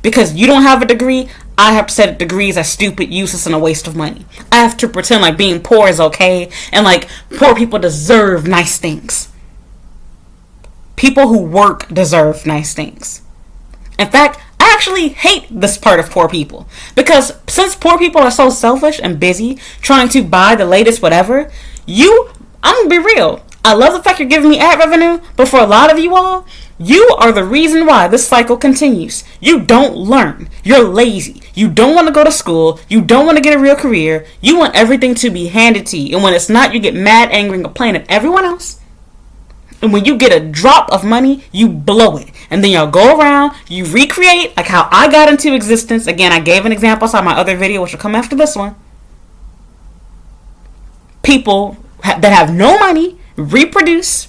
Because you don't have a degree, I have to say that degrees are stupid, useless, and a waste of money. I have to pretend like being poor is okay, and like poor people deserve nice things. People who work deserve nice things. In fact, I actually hate this part of poor people. Because since poor people are so selfish and busy trying to buy the latest whatever, I'm gonna be real. I love the fact you're giving me ad revenue, but for a lot of you all, you are the reason why this cycle continues. You don't learn. You're lazy. You don't want to go to school. You don't want to get a real career. You want everything to be handed to you. And when it's not, you get mad, angry, and complain at everyone else. And when you get a drop of money, you blow it. And then y'all go around, you recreate, like how I got into existence. Again, I gave an example outside my other video, which will come after this one. People that have no money reproduce.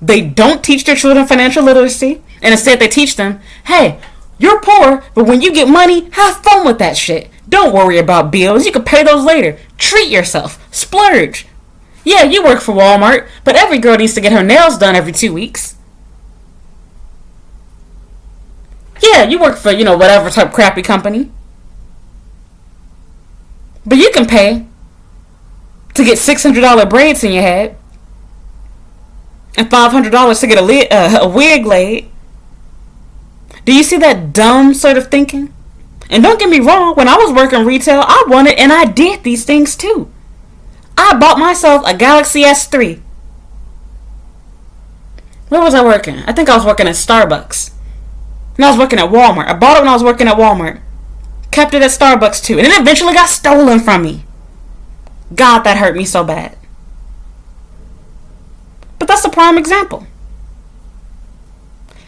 They don't teach their children financial literacy. And instead they teach them, hey, you're poor, but when you get money, have fun with that shit. Don't worry about bills. You can pay those later. Treat yourself. Splurge. Yeah, you work for Walmart, but every girl needs to get her nails done every 2 weeks. Yeah, you work for, whatever type crappy company. But you can pay to get $600 braids in your head. And $500 to get a wig laid. Do you see that dumb sort of thinking? And don't get me wrong, when I was working retail, I wanted and I did these things too. I bought myself a Galaxy S3. Where was I working? I think I was working at Starbucks. And I was working at Walmart. I bought it when I was working at Walmart. Kept it at Starbucks too. And it eventually got stolen from me. God, that hurt me so bad. But that's a prime example.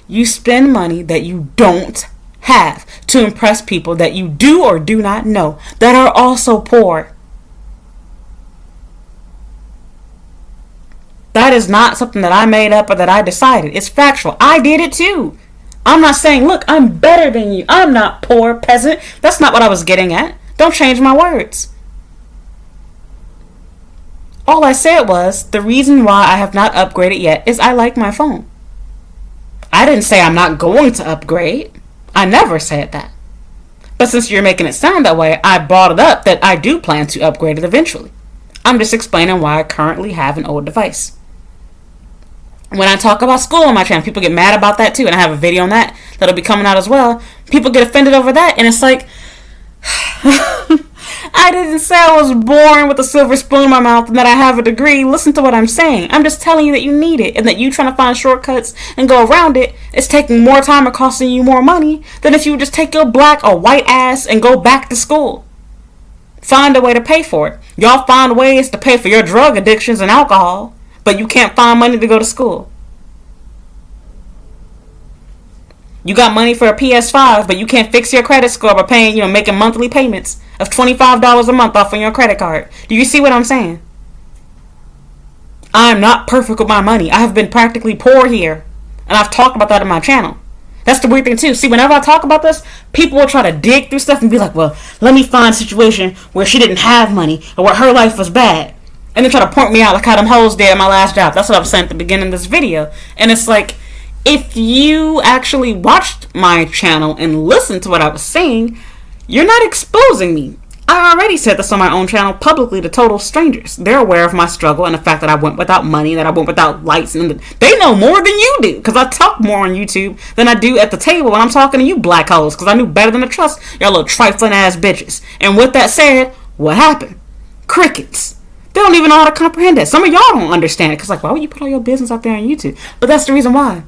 You spend money that you don't have to impress people that you do or do not know that are also poor. That is not something that I made up or that I decided. It's factual. I did it too. I'm not saying, look, I'm better than you. I'm not poor, peasant. That's not what I was getting at. Don't change my words. All I said was, the reason why I have not upgraded yet is I like my phone. I didn't say I'm not going to upgrade. I never said that. But since you're making it sound that way, I brought it up that I do plan to upgrade it eventually. I'm just explaining why I currently have an old device. When I talk about school on my channel, people get mad about that too, and I have a video on that that'll be coming out as well. People get offended over that, and it's like, I I didn't say I was born with a silver spoon in my mouth and that I have a degree. Listen to what I'm saying. I'm just telling you that you need it and that you trying to find shortcuts and go around it is taking more time and costing you more money than if you would just take your black or white ass and go back to school. Find a way to pay for it. Y'all find ways to pay for your drug addictions and alcohol, but you can't find money to go to school. You got money for a PS5, but you can't fix your credit score by paying, making monthly payments of $25 a month off on your credit card. Do you see what I'm saying? I'm not perfect with my money. I have been practically poor here. And I've talked about that in my channel. That's the weird thing too. See, whenever I talk about this, people will try to dig through stuff and be like, well, let me find a situation where she didn't have money or where her life was bad. And they try to point me out like how them hoes did at my last job. That's what I was saying at the beginning of this video. And it's like, if you actually watched my channel and listened to what I was saying, you're not exposing me. I already said this on my own channel publicly to total strangers. They're aware of my struggle and the fact that I went without money, that I went without lights, and they know more than you do, because I talk more on YouTube than I do at the table when I'm talking to you black hoes, because I knew better than to trust y'all little trifling ass bitches. And with that said, what happened? Crickets. They don't even know how to comprehend that. Some of y'all don't understand it, because why would you put all your business out there on YouTube? But that's the reason why.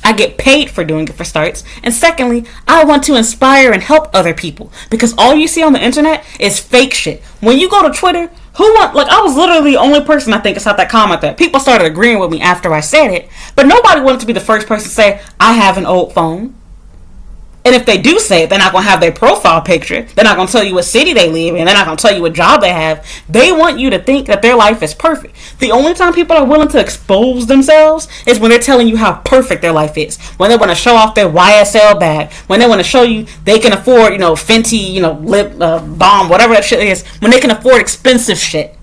I get paid for doing it, for starts. And secondly, I want to inspire and help other people. Because all you see on the internet is fake shit. When you go to Twitter, I was literally the only person I think saw that comment there. People started agreeing with me after I said it. But nobody wanted to be the first person to say, I have an old phone. And if they do say it, they're not going to have their profile picture. They're not going to tell you what city they live in. They're not going to tell you what job they have. They want you to think that their life is perfect. The only time people are willing to expose themselves is when they're telling you how perfect their life is. When they want to show off their YSL bag. When they want to show you they can afford, Fenty, lip balm, whatever that shit is. When they can afford expensive shit.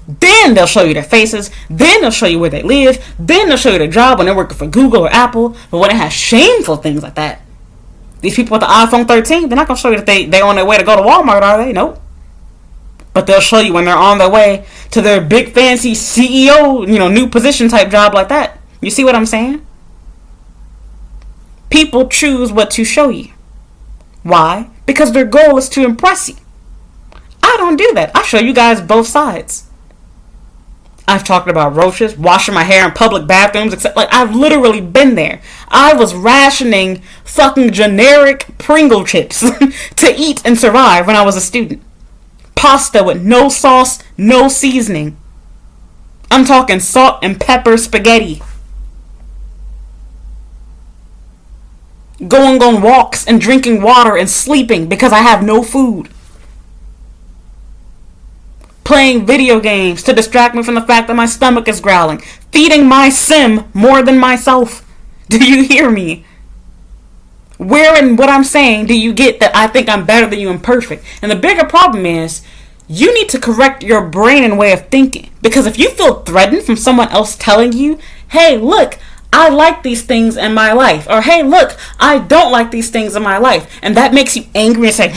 Then they'll show you their faces. Then they'll show you where they live. Then they'll show you their job when they're working for Google or Apple. But when it has shameful things like that, these people with the iPhone 13, they're not going to show you that they're on their way to go to Walmart, are they? Nope. But they'll show you when they're on their way to their big fancy CEO, new position type job like that. You see what I'm saying? People choose what to show you. Why? Because their goal is to impress you. I don't do that. I show you guys both sides. I've talked about roaches, washing my hair in public bathrooms, I've literally been there. I was rationing fucking generic Pringle chips to eat and survive when I was a student. Pasta with no sauce, no seasoning. I'm talking salt and pepper spaghetti. Going on walks and drinking water and sleeping because I have no food. Playing video games to distract me from the fact that my stomach is growling. Feeding my sim more than myself. Do you hear me? Where in what I'm saying do you get that I think I'm better than you and perfect? And the bigger problem is, you need to correct your brain and way of thinking. Because if you feel threatened from someone else telling you, hey, look, I like these things in my life. Or, hey, look, I don't like these things in my life. And that makes you angry and say,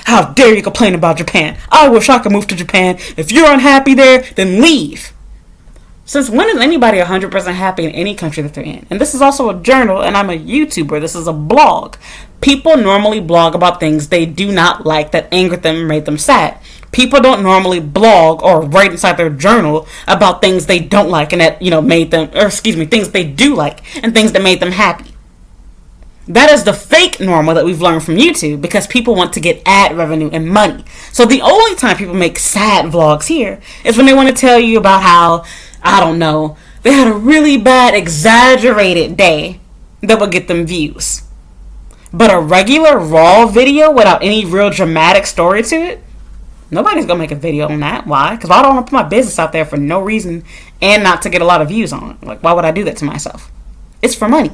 how dare you complain about Japan? I wish I could move to Japan. If you're unhappy there, then leave. Since when is anybody 100% happy in any country that they're in? And this is also a journal, and I'm a YouTuber. This is a blog. People normally blog about things they do not like that angered them and made them sad. People don't normally blog or write inside their journal about things they don't like and that, made them, things they do like and things that made them happy. That is the fake normal that we've learned from YouTube because people want to get ad revenue and money. So the only time people make sad vlogs here is when they want to tell you about how, I don't know, they had a really bad exaggerated day that would get them views. But a regular raw video without any real dramatic story to it, nobody's going to make a video on that. Why? Because I don't want to put my business out there for no reason and not to get a lot of views on it. Why would I do that to myself? It's for money.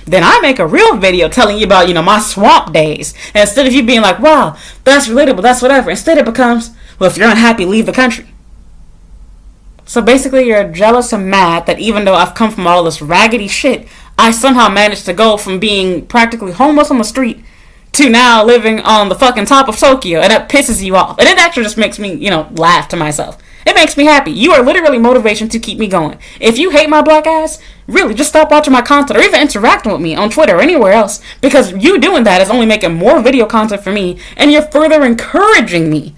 Then I make a real video telling you about, my swamp days. And instead of you being like, wow, that's relatable, that's whatever. Instead it becomes, well, if you're unhappy, leave the country. So basically you're jealous and mad that even though I've come from all this raggedy shit, I somehow managed to go from being practically homeless on the street to now living on the fucking top of Tokyo, and that pisses you off. And it actually just makes me, laugh to myself. It makes me happy. You are literally motivation to keep me going. If you hate my black ass, really, just stop watching my content or even interacting with me on Twitter or anywhere else, because you doing that is only making more video content for me, and you're further encouraging me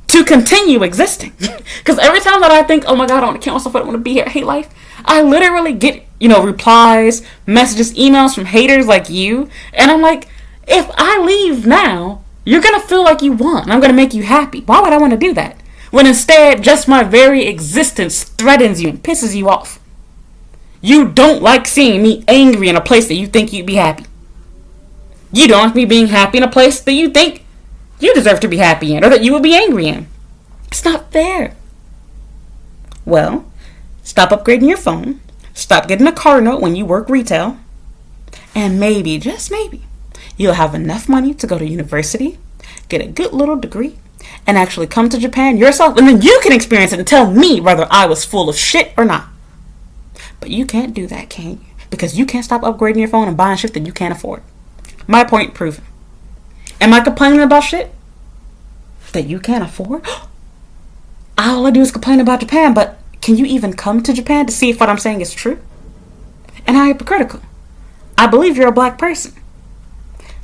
to continue existing. Because every time that I think, oh my god, I want to kill myself, I don't want to be here, I hate life, I literally get, replies, messages, emails from haters like you, and I'm like, if I leave now, you're going to feel like you won, and I'm going to make you happy. Why would I want to do that? When instead, just my very existence threatens you and pisses you off. You don't like seeing me angry in a place that you think you'd be happy. You don't like me being happy in a place that you think you deserve to be happy in, or that you would be angry in. It's not fair. Well, stop upgrading your phone. Stop getting a car note when you work retail. And maybe, just maybe, you'll have enough money to go to university, get a good little degree, and actually come to Japan yourself, and then you can experience it and tell me whether I was full of shit or not. But you can't do that, can you? Because you can't stop upgrading your phone and buying shit that you can't afford. My point proven. Am I complaining about shit that you can't afford? All I do is complain about Japan, but can you even come to Japan to see if what I'm saying is true? And how hypocritical. I believe you're a black person.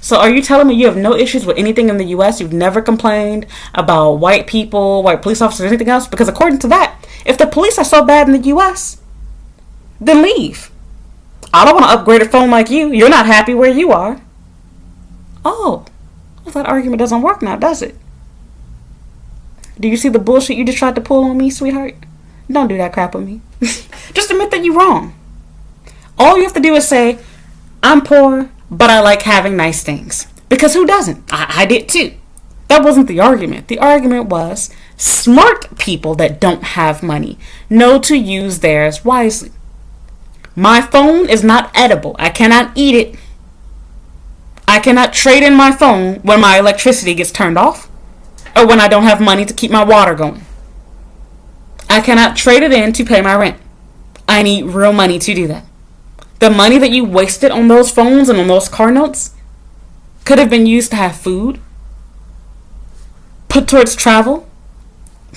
So are you telling me you have no issues with anything in the U.S.? You've never complained about white people, white police officers, or anything else? Because according to that, if the police are so bad in the U.S., then leave. I don't want to upgrade a phone like you. You're not happy where you are. Oh, well, that argument doesn't work now, does it? Do you see the bullshit you just tried to pull on me, sweetheart? Don't do that crap with me. Just admit that you're wrong. All you have to do is say, I'm poor, but I like having nice things. Because who doesn't? I did too. That wasn't the argument. The argument was smart people that don't have money know to use theirs wisely. My phone is not edible. I cannot eat it. I cannot trade in my phone when my electricity gets turned off or when I don't have money to keep my water going. I cannot trade it in to pay my rent. I need real money to do that. The money that you wasted on those phones and on those car notes could have been used to have food, put towards travel,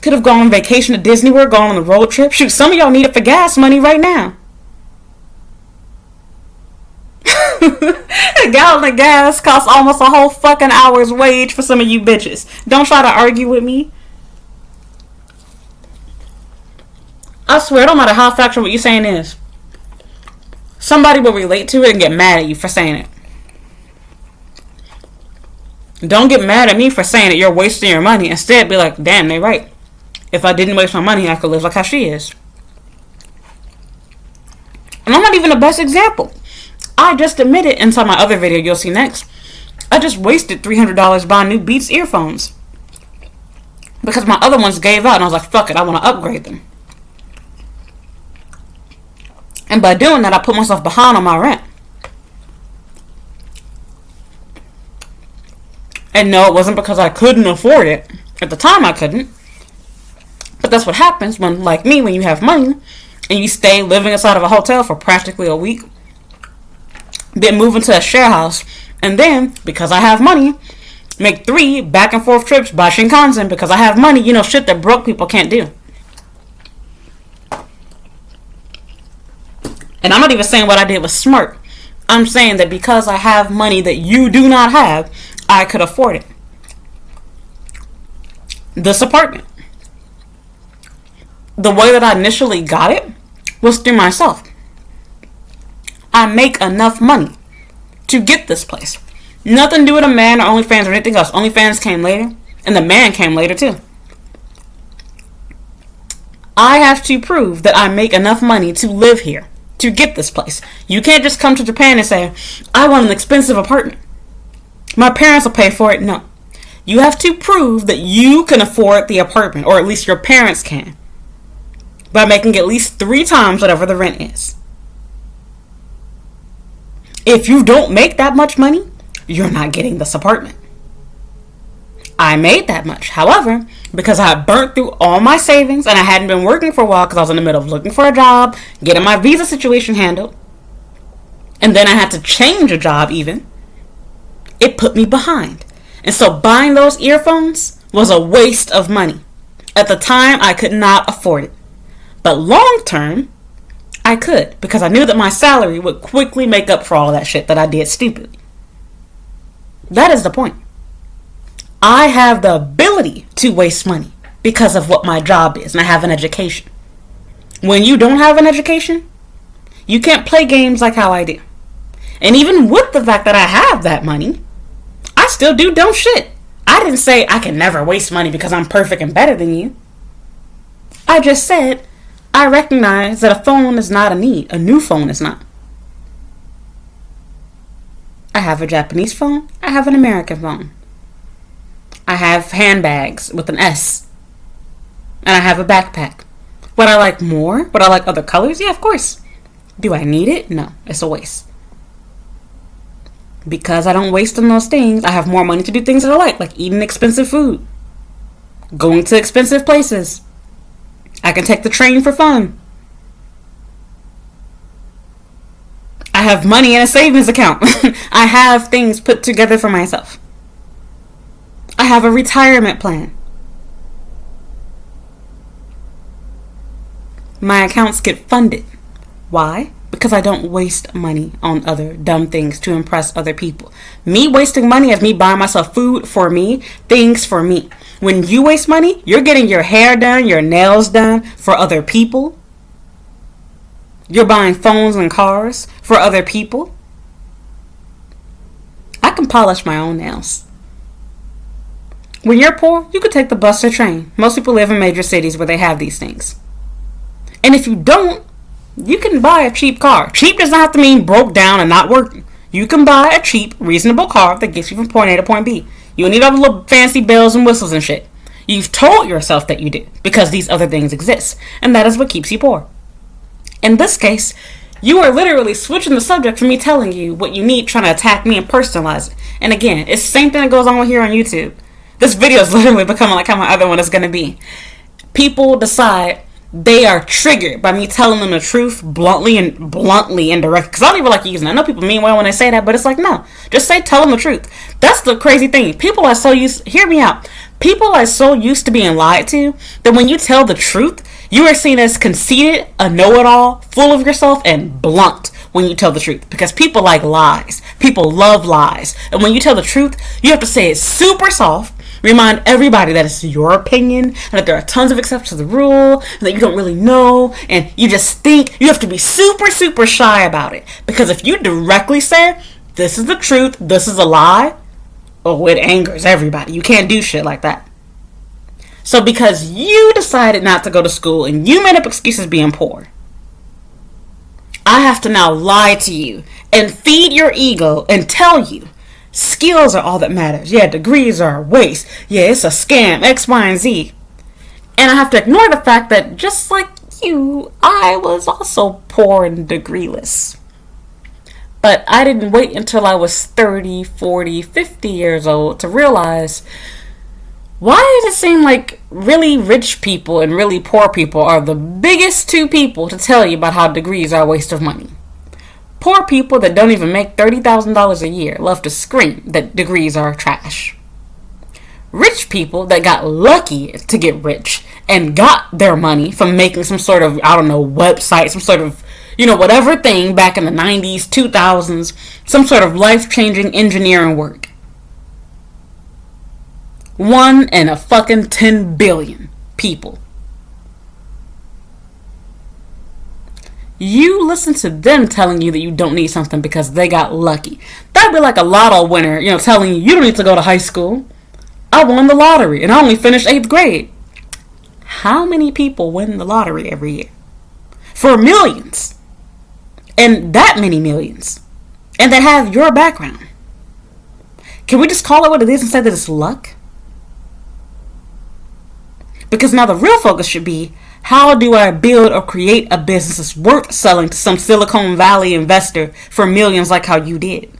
could have gone on vacation to Disney World, gone on a road trip. Shoot, some of y'all need it for gas money right now. A gallon of gas costs almost a whole fucking hour's wage for some of you bitches. Don't try to argue with me. I swear, it don't matter how factual what you're saying is. Somebody will relate to it and get mad at you for saying it. Don't get mad at me for saying that you're wasting your money. Instead, be like, damn, they right. If I didn't waste my money, I could live like how she is. And I'm not even the best example. I just admitted inside my other video you'll see next, I just wasted $300 buying new Beats earphones. Because my other ones gave out and I was like, fuck it, I want to upgrade them. And by doing that, I put myself behind on my rent. And no, it wasn't because I couldn't afford it. At the time, I couldn't. But that's what happens when, like me, when you have money and you stay living inside of a hotel for practically a week, then move into a share house, and then, because I have money, make 3 back and forth trips by Shinkansen because I have money, shit that broke people can't do. And I'm not even saying what I did was smart. I'm saying that because I have money that you do not have, I could afford it. This apartment. The way that I initially got it was through myself. I make enough money to get this place. Nothing to do with a man or OnlyFans or anything else. OnlyFans came later, and the man came later too. I have to prove that I make enough money to live here, to get this place. You can't just come to Japan and say, I want an expensive apartment. My parents will pay for it. No. You have to prove that you can afford the apartment, or at least your parents can, by making at least 3 times whatever the rent is. If you don't make that much money, you're not getting this apartment. I made that much. However, because I burnt through all my savings and I hadn't been working for a while because I was in the middle of looking for a job, getting my visa situation handled, and then I had to change a job even, it put me behind. And so buying those earphones was a waste of money. At the time, I could not afford it. But long term, I could, because I knew that my salary would quickly make up for all of that shit that I did stupidly. That is the point. I have the ability to waste money because of what my job is, and I have an education. When you don't have an education, you can't play games like how I do. And even with the fact that I have that money, I still do dumb shit. I didn't say I can never waste money because I'm perfect and better than you. I just said I recognize that a phone is not a need. A new phone is not. I have a Japanese phone. I have an American phone. I have handbags with an S. And I have a backpack. Would I like more? Would I like other colors? Yeah, of course. Do I need it? No, it's a waste. Because I don't waste on those things, I have more money to do things that I like eating expensive food, going to expensive places. I can take the train for fun. I have money in a savings account. I have things put together for myself. I have a retirement plan. My accounts get funded. Why? Because I don't waste money on other dumb things to impress other people. Me wasting money is me buying myself food for me, things for me. When you waste money, you're getting your hair done, your nails done for other people. You're buying phones and cars for other people. I can polish my own nails. When you're poor, you can take the bus or train. Most people live in major cities where they have these things. And if you don't, you can buy a cheap car. Cheap does not have to mean broke down and not working. You can buy a cheap, reasonable car that gets you from point A to point B. You don't need all the little fancy bells and whistles and shit. You've told yourself that you do because these other things exist. And that is what keeps you poor. In this case, you are literally switching the subject from me telling you what you need, trying to attack me and personalize it. And again, it's the same thing that goes on here on YouTube. This video is literally becoming like how my other one is going to be. People decide they are triggered by me telling them the truth bluntly and indirect. Because I don't even like using it. I know people mean well when they say that, but it's like, no. Just say, tell them the truth. That's the crazy thing. People are so used, hear me out. People are so used to being lied to that when you tell the truth, you are seen as conceited, a know-it-all, full of yourself, and blunt when you tell the truth. Because people like lies. People love lies. And when you tell the truth, you have to say it super soft. Remind everybody that it's your opinion and that there are tons of exceptions to the rule and that you don't really know and you just think. You have to be super, super shy about it. Because if you directly say, this is the truth, this is a lie, oh, it angers everybody. You can't do shit like that. So because you decided not to go to school and you made up excuses being poor, I have to now lie to you and feed your ego and tell you skills are all that matters. Yeah, degrees are a waste. Yeah, it's a scam, X, Y, and Z. And I have to ignore the fact that just like you, I was also poor and degreeless. But I didn't wait until I was 30, 40, 50 years old to realize, why does it seem like really rich people and really poor people are the biggest two people to tell you about how degrees are a waste of money? Poor people that don't even make $30,000 a year love to scream that degrees are trash. Rich people that got lucky to get rich and got their money from making some sort of, I don't know, website, some sort of, whatever thing back in the 90s, 2000s, some sort of life-changing engineering work. 1 in a fucking 10 billion people. You listen to them telling you that you don't need something because they got lucky. That'd be like a lotto winner, telling you don't need to go to high school. I won the lottery and I only finished 8th grade. How many people win the lottery every year? For millions. And that many millions. And that have your background. Can we just call it what it is and say that it's luck? Because now the real focus should be, how do I build or create a business that's worth selling to some Silicon Valley investor for millions like how you did?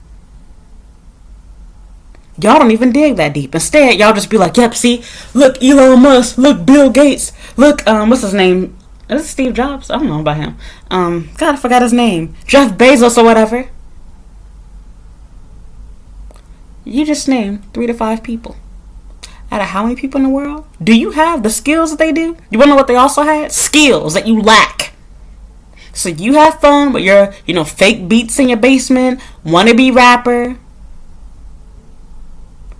Y'all don't even dig that deep. Instead, y'all just be like, yep, see, look, Elon Musk, look, Bill Gates, look, what's his name? Is it Steve Jobs? I don't know about him. God, I forgot his name. Jeff Bezos or whatever. You just named 3 to 5 people out of how many people in the world? Do you have the skills that they do? You want to know what they also had? Skills that you lack. So you have fun with your, fake beats in your basement, wannabe rapper,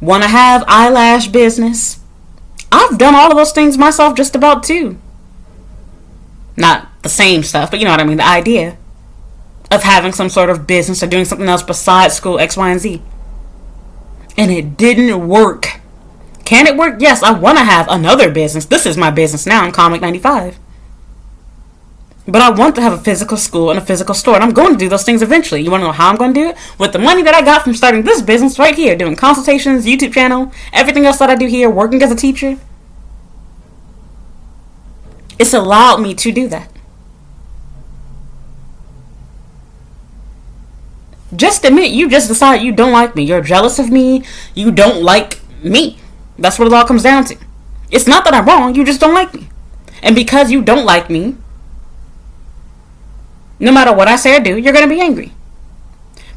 want to have eyelash business. I've done all of those things myself just about too. Not the same stuff, but you know what I mean, the idea of having some sort of business or doing something else besides school, X, Y, and Z. And it didn't work. Can it work? Yes, I want to have another business. This is my business now. I'm Comic 95. But I want to have a physical school and a physical store. And I'm going to do those things eventually. You want to know how I'm going to do it? With the money that I got from starting this business right here. Doing consultations, YouTube channel, everything else that I do here, working as a teacher. It's allowed me to do that. Just admit you just decided you don't like me. You're jealous of me. You don't like me. That's what it all comes down to. It's not that I'm wrong. You just don't like me. And because you don't like me, no matter what I say or do, you're going to be angry.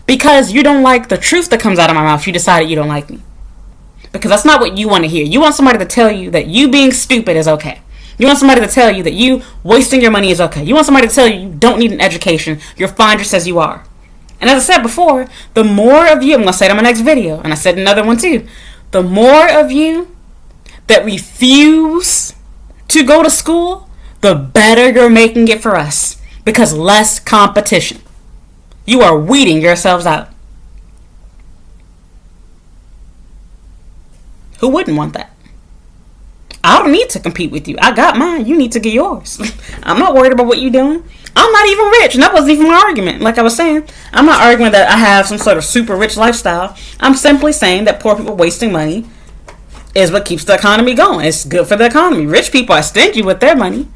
Because you don't like the truth that comes out of my mouth, you decided you don't like me. Because that's not what you want to hear. You want somebody to tell you that you being stupid is okay. You want somebody to tell you that you wasting your money is okay. You want somebody to tell you you don't need an education. You're fine just as you are. And as I said before, the more of you, I'm going to say it in my next video, and I said another one too, the more of you that refuse to go to school, the better you're making it for us. Because less competition. You are weeding yourselves out. Who wouldn't want that? I don't need to compete with you. I got mine. You need to get yours. I'm not worried about what you're doing. I'm not even rich. And that wasn't even my argument. Like I was saying, I'm not arguing that I have some sort of super rich lifestyle. I'm simply saying that poor people wasting money is what keeps the economy going. It's good for the economy. Rich people are stingy with their money.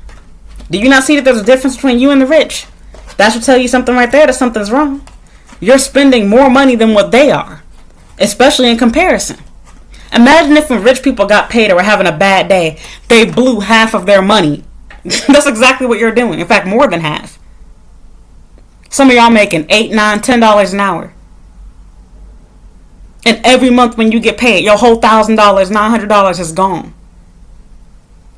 Do you not see that there's a difference between you and the rich? That should tell you something right there, that something's wrong. You're spending more money than what they are, especially in comparison. Imagine if when rich people got paid or were having a bad day, they blew half of their money. That's exactly what you're doing. In fact, more than half. Some of y'all making $8, $9, $10 an hour. And every month when you get paid, your whole $1,000, $900 is gone.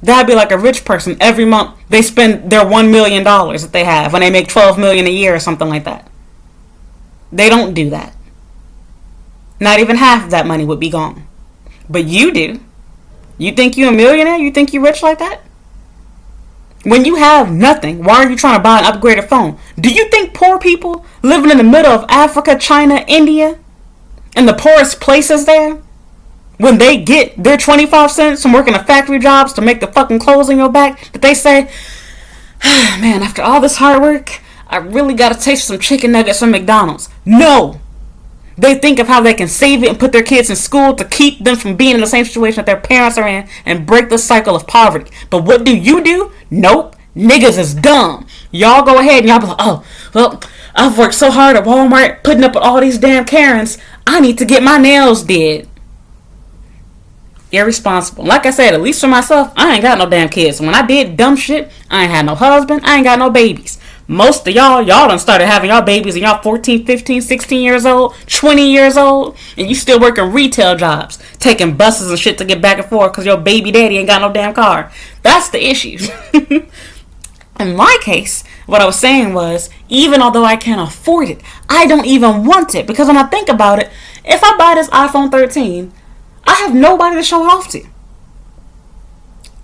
That'd be like a rich person. Every month they spend their $1 million that they have when they make $12 million a year or something like that. They don't do that. Not even half of that money would be gone. But you do. You think you're a millionaire? You think you're rich like that? When you have nothing, why are you trying to buy an upgraded phone? Do you think poor people living in the middle of Africa, China, India, in the poorest places there, when they get their 25 cents from working a factory jobs to make the fucking clothes on your back, that they say, man, after all this hard work, I really got to taste some chicken nuggets from McDonald's. No. They think of how they can save it and put their kids in school to keep them from being in the same situation that their parents are in and break the cycle of poverty. But what do? Nope. Niggas is dumb. Y'all go ahead and y'all be like, oh, well, I've worked so hard at Walmart putting up with all these damn Karens. I need to get my nails did. Irresponsible. Like I said, at least for myself, I ain't got no damn kids. When I did dumb shit, I ain't had no husband. I ain't got no babies. Most of y'all done started having y'all babies and y'all 14, 15, 16 years old, 20 years old, and you still working retail jobs, taking buses and shit to get back and forth because your baby daddy ain't got no damn car. That's the issue. In my case, what I was saying was, even although I can't afford it, I don't even want it. Because when I think about it, if I buy this iPhone 13, I have nobody to show off to.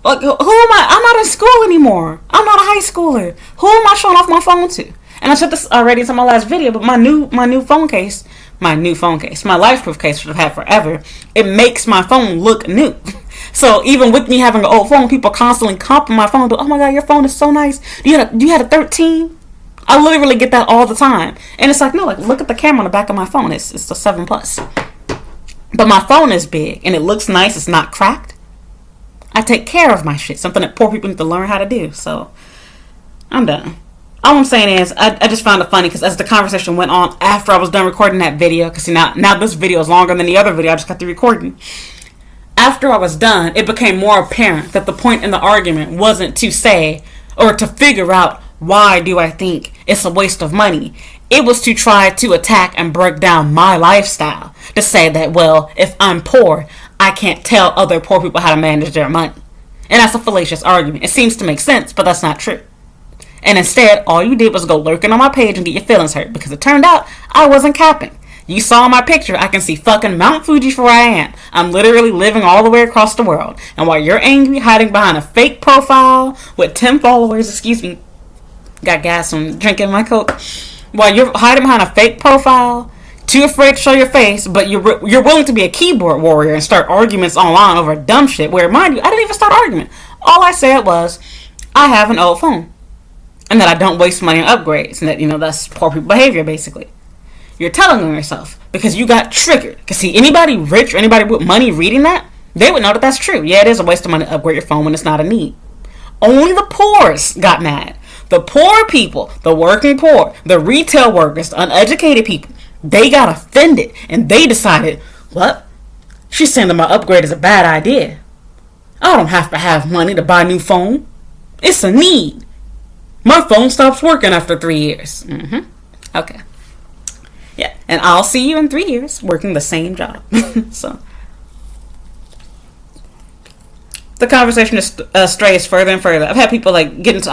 Like, who am I? I'm not in school anymore. I'm not a high schooler. Who am I showing off my phone to? And I said this already in my last video, but my new phone case, my LifeProof case, which I've had forever, it makes my phone look new. So even with me having an old phone, people constantly complimenting my phone. Oh my God, your phone is so nice. You had a 13? I literally get that all the time. And it's like, no, like look at the camera on the back of my phone. It's the 7 Plus. But my phone is big and it looks nice. It's not cracked. I take care of my shit. Something that poor people need to learn how to do. So, I'm done. All I'm saying is, I just found it funny because as the conversation went on after I was done recording that video, because now this video is longer than the other video I just got through recording. After I was done, it became more apparent that the point in the argument wasn't to say or to figure out why do I think it's a waste of money. It was to try to attack and break down my lifestyle. To say that, well, if I'm poor, I can't tell other poor people how to manage their money. And that's a fallacious argument. It seems to make sense, but that's not true. And instead, all you did was go lurking on my page and get your feelings hurt, because it turned out I wasn't capping. You saw my picture, I can see fucking Mount Fuji for where I am. I'm literally living all the way across the world. And while you're angry, hiding behind a fake profile with 10 followers, excuse me, got gas from drinking my Coke. While you're hiding behind a fake profile, too afraid to show your face, but you're willing to be a keyboard warrior and start arguments online over dumb shit, where, mind you, I didn't even start argument. All I said was, I have an old phone. And that I don't waste money on upgrades. And that, that's poor people behavior, basically. You're telling on yourself because you got triggered. Because, see, anybody rich or anybody with money reading that, they would know that that's true. Yeah, it is a waste of money to upgrade your phone when it's not a need. Only the poorest got mad. The poor people, the working poor, the retail workers, the uneducated people, they got offended. And they decided, what? She's saying that my upgrade is a bad idea. I don't have to have money to buy a new phone. It's a need. My phone stops working after 3 years. Okay. Yeah. And I'll see you in 3 years working the same job. So. The conversation just strays further and further. I've had people get into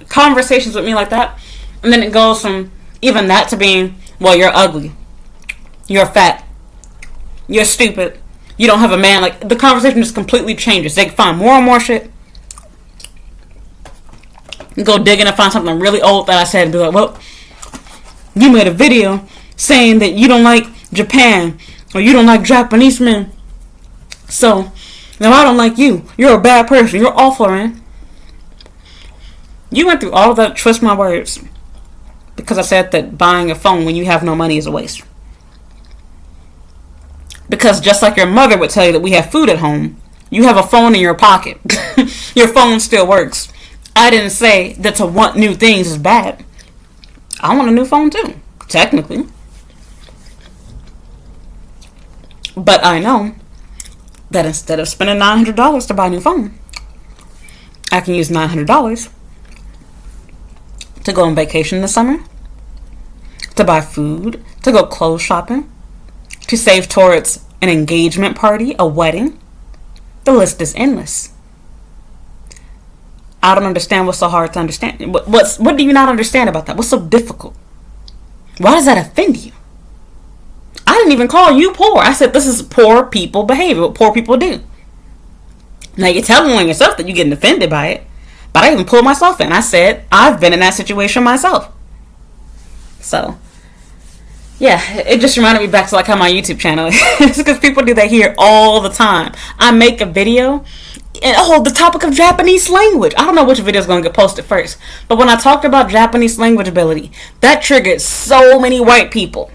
conversations with me like that. And then it goes from even that to being, well, you're ugly. You're fat. You're stupid. You don't have a man. The conversation just completely changes. They find more and more shit. Go digging and find something really old that I said and be like, well, you made a video saying that you don't like Japan or you don't like Japanese men. So, now I don't like you. You're a bad person. You're awful, man. You went through all of that, twist my words, because I said that buying a phone when you have no money is a waste. Because just like your mother would tell you that we have food at home, you have a phone in your pocket. Your phone still works. I didn't say that to want new things is bad. I want a new phone too, technically. But I know that instead of spending $900 to buy a new phone, I can use $900 to go on vacation in the summer, to buy food, to go clothes shopping, to save towards an engagement party, a wedding. The list is endless. I don't understand what's so hard to understand. What do you not understand about that? What's so difficult? Why does that offend you? I didn't even call you poor. I said this is poor people behavior, what poor people do. Now you're telling on yourself that you're getting offended by it. But I even pulled myself in. I said I've been in that situation myself. So, yeah, it just reminded me back to how my YouTube channel is. It's because people do that here all the time. I make a video and the topic of Japanese language. I don't know which video is going to get posted first. But when I talked about Japanese language ability, that triggered so many white people.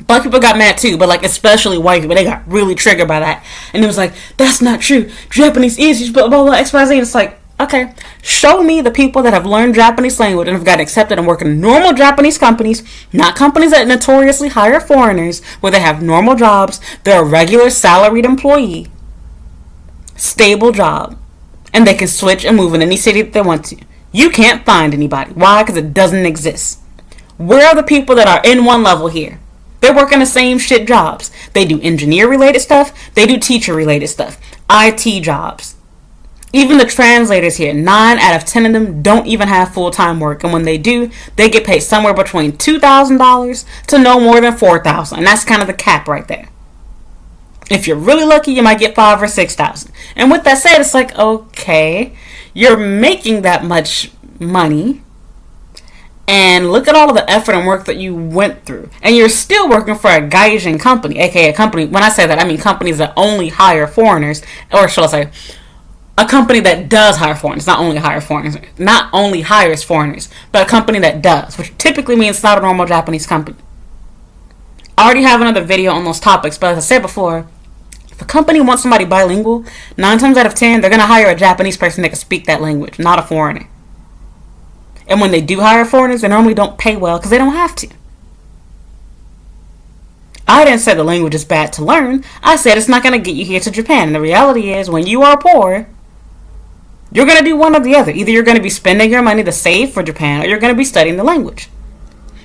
Black people got mad too, but especially white people, they got really triggered by that. And it was that's not true. Japanese is blah, blah, blah, XYZ. And it's okay, show me the people that have learned Japanese language and have gotten accepted and work in normal Japanese companies, not companies that notoriously hire foreigners, where they have normal jobs, they're a regular salaried employee, stable job, and they can switch and move in any city that they want to. You can't find anybody. Why? Because it doesn't exist. Where are the people that are in one level here? They're working the same shit jobs. They do engineer-related stuff. They do teacher-related stuff. IT jobs. Even the translators here, 9 out of 10 of them don't even have full-time work. And when they do, they get paid somewhere between $2,000 to no more than $4,000. And that's kind of the cap right there. If you're really lucky, you might get $5,000 or $6,000. And with that said, it's okay, you're making that much money. And look at all of the effort and work that you went through. And you're still working for a gaijin company, aka a company. When I say that, I mean companies that only hire foreigners. Or should I say, a company that does hire foreigners, not only hires foreigners, but a company that does, which typically means it's not a normal Japanese company. I already have another video on those topics, but as I said before, if a company wants somebody bilingual, 9 times out of 10, they're going to hire a Japanese person that can speak that language, not a foreigner. And when they do hire foreigners, they normally don't pay well because they don't have to. I didn't say the language is bad to learn. I said it's not going to get you here to Japan. And the reality is, when you are poor, you're going to do one or the other. Either you're going to be spending your money to save for Japan, or you're going to be studying the language.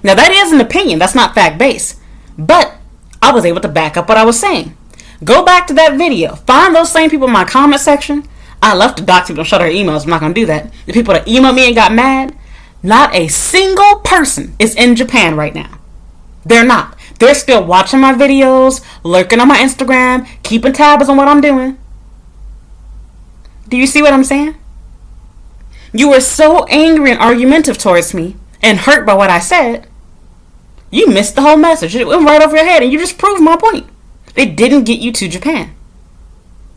Now, that is an opinion. That's not fact-based. But I was able to back up what I was saying. Go back to that video. Find those same people in my comment section. I love to dox people and shut their emails. I'm not going to do that. The people that emailed me and got mad, not a single person is in Japan right now. They're not. They're still watching my videos, lurking on my Instagram, keeping tabs on what I'm doing. Do you see what I'm saying? You were so angry and argumentative towards me and hurt by what I said, you missed the whole message. It went right over your head and you just proved my point. It didn't get you to Japan.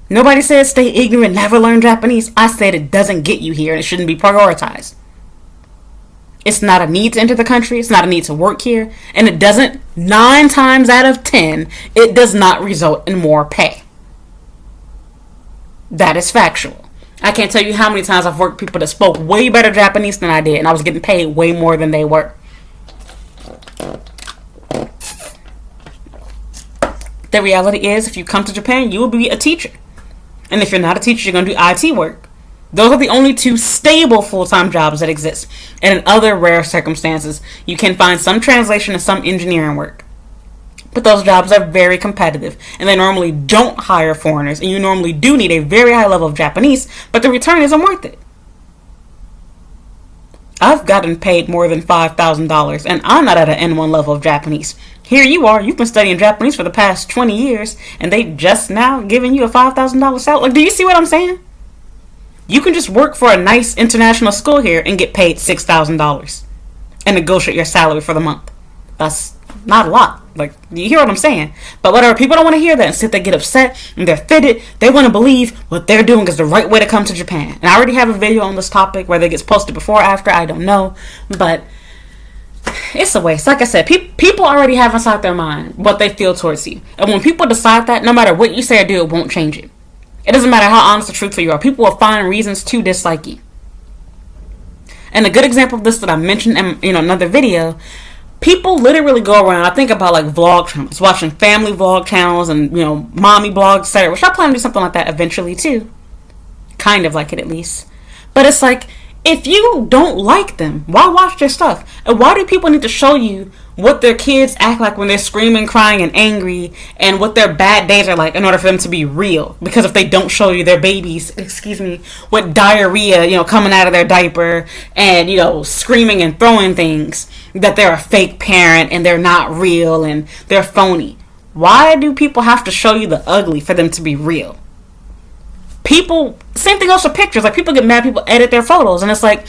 Nobody said stay ignorant, never learn Japanese. I said it doesn't get you here and it shouldn't be prioritized. It's not a need to enter the country. It's not a need to work here. And it doesn't, 9 times out of 10, it does not result in more pay. That is factual. I can't tell you how many times I've worked with people that spoke way better Japanese than I did, and I was getting paid way more than they were. The reality is, if you come to Japan, you will be a teacher. And if you're not a teacher, you're going to do IT work. Those are the only 2 stable full-time jobs that exist. And in other rare circumstances, you can find some translation and some engineering work. But those jobs are very competitive, and they normally don't hire foreigners, and you normally do need a very high level of Japanese, but the return isn't worth it. I've gotten paid more than $5,000, and I'm not at an N1 level of Japanese. Here you are, you've been studying Japanese for the past 20 years, and they just now giving you a $5,000 salary. Like, do you see what I'm saying? You can just work for a nice international school here and get paid $6,000 and negotiate your salary for the month. That's not a lot. Like, you hear what I'm saying? But whatever, people don't want to hear that. Instead, they get upset and they're fitted. They want to believe what they're doing is the right way to come to Japan. And I already have a video on this topic, whether it gets posted before or after, I don't know. But it's a waste. Like I said, people already have inside their mind what they feel towards you. And when people decide that, no matter what you say or do, it won't change it. It doesn't matter how honest or truthful you are. People will find reasons to dislike you. And a good example of this that I mentioned in another video, people literally go around, I think about like vlog channels, watching family vlog channels and, mommy blogs, etc. Which I plan to do something like that eventually too. Kind of like it at least. But it's like, if you don't like them, why watch their stuff? And why do people need to show you what their kids act like when they're screaming, crying, and angry, and what their bad days are like in order for them to be real? Because if they don't show you their babies, with diarrhea, coming out of their diaper, and, screaming and throwing things, that they're a fake parent and they're not real and they're phony. Why do people have to show you the ugly for them to be real? People, same thing goes for pictures. Like, people get mad, people edit their photos, and it's like,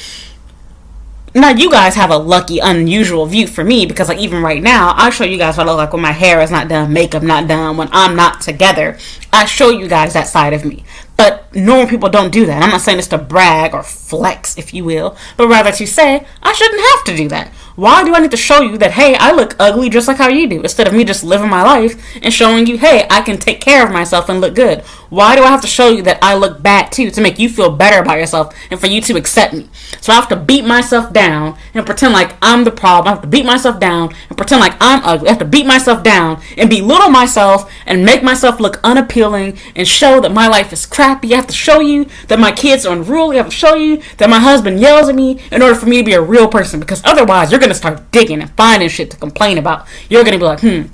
now you guys have a lucky, unusual view for me, because like even right now, I show you guys what I look like when my hair is not done, makeup not done, when I'm not together. I show you guys that side of me. But normal people don't do that. I'm not saying this to brag or flex, if you will, but rather to say, I shouldn't have to do that. Why do I need to show you that, hey, I look ugly just like how you do, instead of me just living my life and showing you, hey, I can take care of myself and look good? Why do I have to show you that I look bad too, to make you feel better about yourself and for you to accept me? So I have to beat myself down and pretend like I'm the problem. I have to beat myself down and pretend like I'm ugly. I have to beat myself down and belittle myself and make myself look unappealing and show that my life is crappy. I have to show you that my kids are unruly. I have to show you that my husband yells at me in order for me to be a real person, because otherwise you're going to start digging and finding shit to complain about. You're going to be like,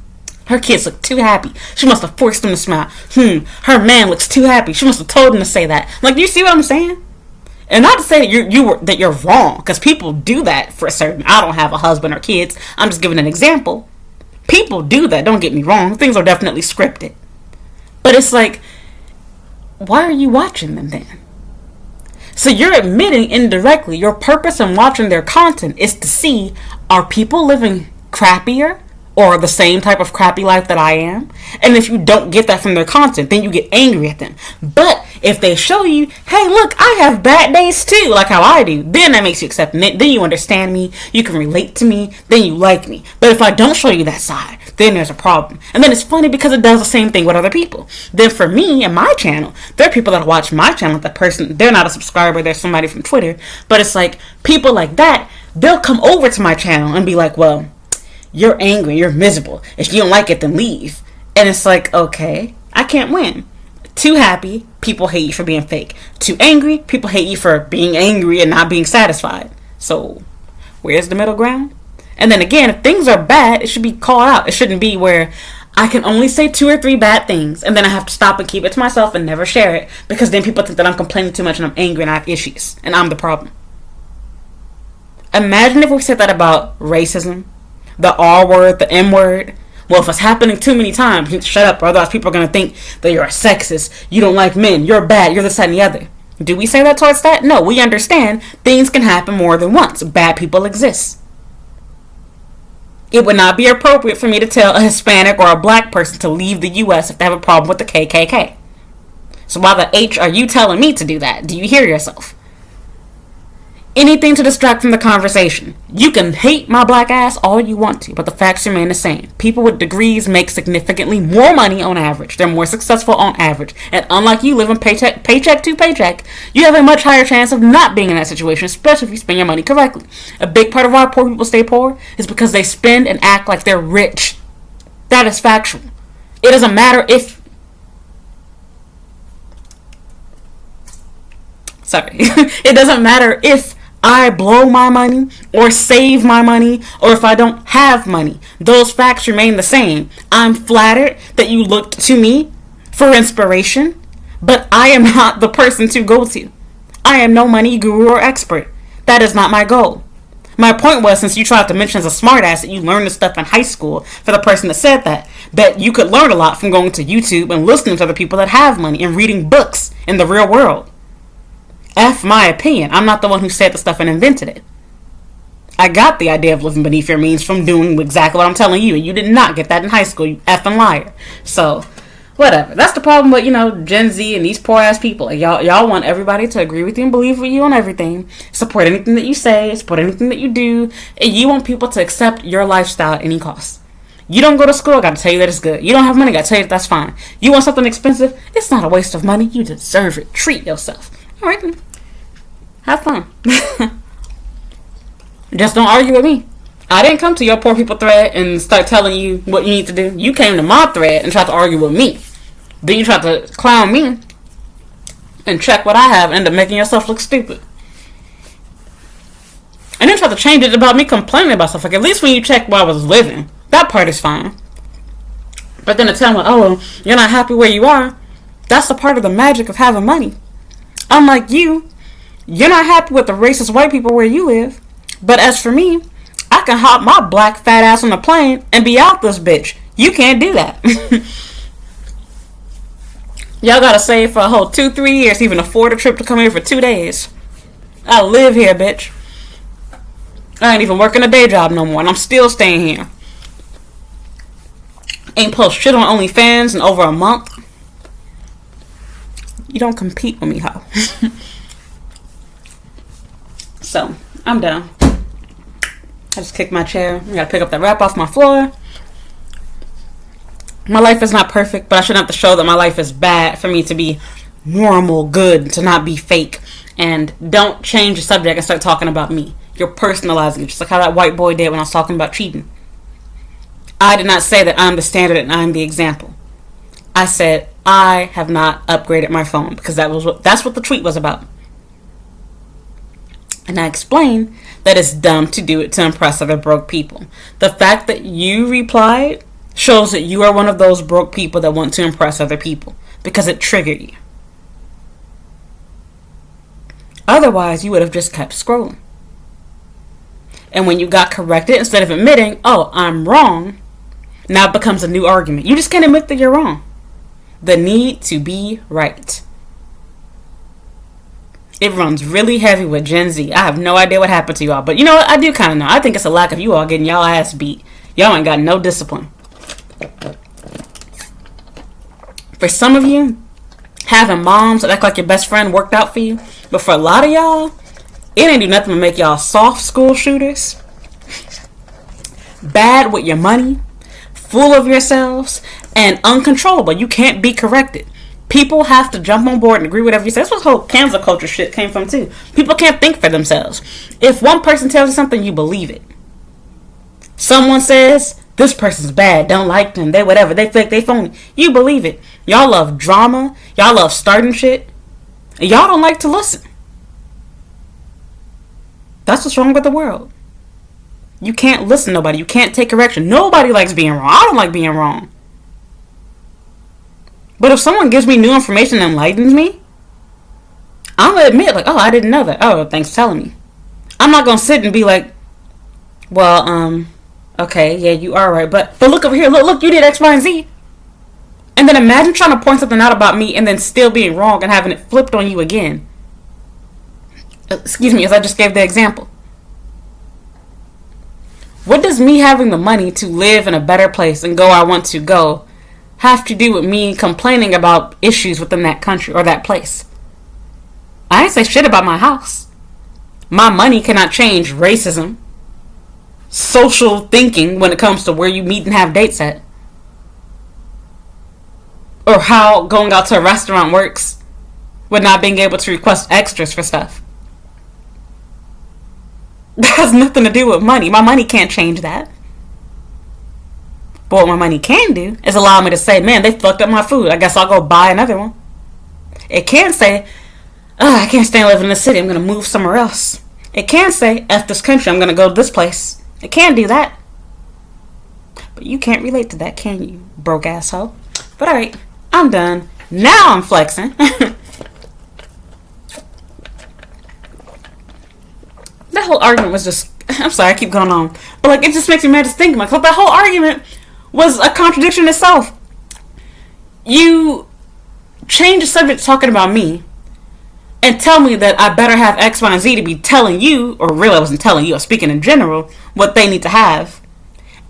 her kids look too happy. She must have forced them to smile. Her man looks too happy. She must have told him to say that. Like, do you see what I'm saying? And not to say that you're wrong, because people do that for a certain. I don't have a husband or kids. I'm just giving an example. People do that. Don't get me wrong. Things are definitely scripted. But it's like, why are you watching them then? So you're admitting indirectly your purpose in watching their content is to see, are people living crappier or the same type of crappy life that I am? And if you don't get that from their content, then you get angry at them. But if they show you, hey, look, I have bad days too, like how I do, then that makes you accepting it. Then you understand me, you can relate to me, then you like me. But if I don't show you that side, then there's a problem. And then it's funny because it does the same thing with other people. Then for me and my channel, there are people that watch my channel, that person, they're not a subscriber, they're somebody from Twitter. But it's like, people like that, they'll come over to my channel and be like, well, you're angry, you're miserable. If you don't like it, then leave. And it's like, okay, I can't win. Too happy, people hate you for being fake. Too angry, people hate you for being angry and not being satisfied. So, where's the middle ground? And then again, if things are bad, it should be called out. It shouldn't be where I can only say 2 or 3 bad things, and then I have to stop and keep it to myself and never share it, because then people think that I'm complaining too much and I'm angry and I have issues, and I'm the problem. Imagine if we said that about racism, the R word, the M word. Well, if it's happening too many times, you need to shut up, or otherwise people are going to think that you're a sexist, you don't like men, you're bad, you're this, that, and the other. Do we say that towards that? No, we understand things can happen more than once. Bad people exist. It would not be appropriate for me to tell a Hispanic or a black person to leave the U.S. if they have a problem with the KKK. So why the H are you telling me to do that? Do you hear yourself? Anything to distract from the conversation. You can hate my black ass all you want to, but the facts remain the same. People with degrees make significantly more money on average. They're more successful on average. And unlike you living paycheck to paycheck, you have a much higher chance of not being in that situation, especially if you spend your money correctly. A big part of why poor people stay poor is because they spend and act like they're rich. That is factual. It doesn't matter if... It doesn't matter if I blow my money or save my money or if I don't have money. Those facts remain the same. I'm flattered that you looked to me for inspiration, but I am not the person to go to. I am no money guru or expert. That is not my goal. My point was, since you tried to mention as a smartass that you learned this stuff in high school, for the person that said that you could learn a lot from going to YouTube and listening to other people that have money and reading books in the real world. F my opinion. I'm not the one who said the stuff and invented it. I got the idea of living beneath your means from doing exactly what I'm telling you, and you did not get that in high school, you effing liar. So, whatever. That's the problem with, Gen Z and these poor ass people. Y'all want everybody to agree with you and believe with you on everything, support anything that you say, support anything that you do, and you want people to accept your lifestyle at any cost. You don't go to school, I gotta tell you that it's good. You don't have money, I gotta tell you that that's fine. You want something expensive? It's not a waste of money. You deserve it. Treat yourself. Alright, have fun. Just don't argue with me. I didn't come to your poor people thread and start telling you what you need to do. You came to my thread and tried to argue with me. Then you tried to clown me and check what I have and end up making yourself look stupid. And then try to change it about me complaining about stuff. Like, at least when you check where I was living, that part is fine. But then to tell me, oh, you're not happy where you are, that's the part of the magic of having money. Unlike you, you're not happy with the racist white people where you live. But as for me, I can hop my black fat ass on a plane and be out this bitch. You can't do that. Y'all gotta save for a whole 2-3 years to even afford a trip to come here for 2 days. I live here, bitch. I ain't even working a day job no more, and I'm still staying here. Ain't post shit on OnlyFans in over a month. You don't compete with me, ho. So, I'm done. I just kicked my chair. I gotta pick up that wrap off my floor. My life is not perfect, but I shouldn't have to show that my life is bad for me to be normal, good, to not be fake. And don't change the subject and start talking about me. You're personalizing it, just like how that white boy did when I was talking about cheating. I did not say that I'm the standard and I'm the example. I said I have not upgraded my phone because that's what the tweet was about. And I explained that it's dumb to do it to impress other broke people. The fact that you replied shows that you are one of those broke people that want to impress other people because it triggered you. Otherwise, you would have just kept scrolling. And when you got corrected, instead of admitting, oh, I'm wrong, now it becomes a new argument. You just can't admit that you're wrong. The need to be right. It runs really heavy with Gen Z. I have no idea what happened to y'all. But you know what? I do kind of know. I think it's a lack of you all getting y'all ass beat. Y'all ain't got no discipline. For some of you, having moms that act like your best friend worked out for you. But for a lot of y'all, it ain't do nothing to make y'all soft school shooters. Bad with your money. Full of yourselves. And uncontrollable. You can't be corrected. People have to jump on board and agree with whatever you say. That's what whole cancel culture shit came from too. People can't think for themselves. If one person tells you something, you believe it. Someone says, this person's bad, don't like them, they whatever, they fake, they phony. You believe it. Y'all love drama. Y'all love starting shit. And y'all don't like to listen. That's what's wrong with the world. You can't listen to nobody. You can't take correction. Nobody likes being wrong. I don't like being wrong. But if someone gives me new information and enlightens me, I'm going to admit, like, oh, I didn't know that. Oh, thanks for telling me. I'm not going to sit and be like, well, okay, yeah, you are right. But look over here. Look, you did X, Y, and Z. And then imagine trying to point something out about me and then still being wrong and having it flipped on you again. Excuse me, as I just gave the example. What does me having the money to live in a better place and go where I want to go have to do with me complaining about issues within that country or that place? I ain't say shit about my house. My money cannot change racism, social thinking when it comes to where you meet and have dates at, or how going out to a restaurant works with not being able to request extras for stuff. That has nothing to do with money. My money can't change that. But what my money can do is allow me to say, man, they fucked up my food. I guess I'll go buy another one. It can say, oh, I can't stand living in this city. I'm going to move somewhere else. It can say, F this country. I'm going to go to this place. It can do that. But you can't relate to that, can you, broke asshole? But alright, I'm done. Now I'm flexing. That whole argument was just, I'm sorry, I keep going on. But like, it just makes me mad to think about it. That whole argument was a contradiction itself. You change the subject talking about me and tell me that I better have X, Y, and Z to be telling you, or really I wasn't telling you, I was speaking in general, what they need to have.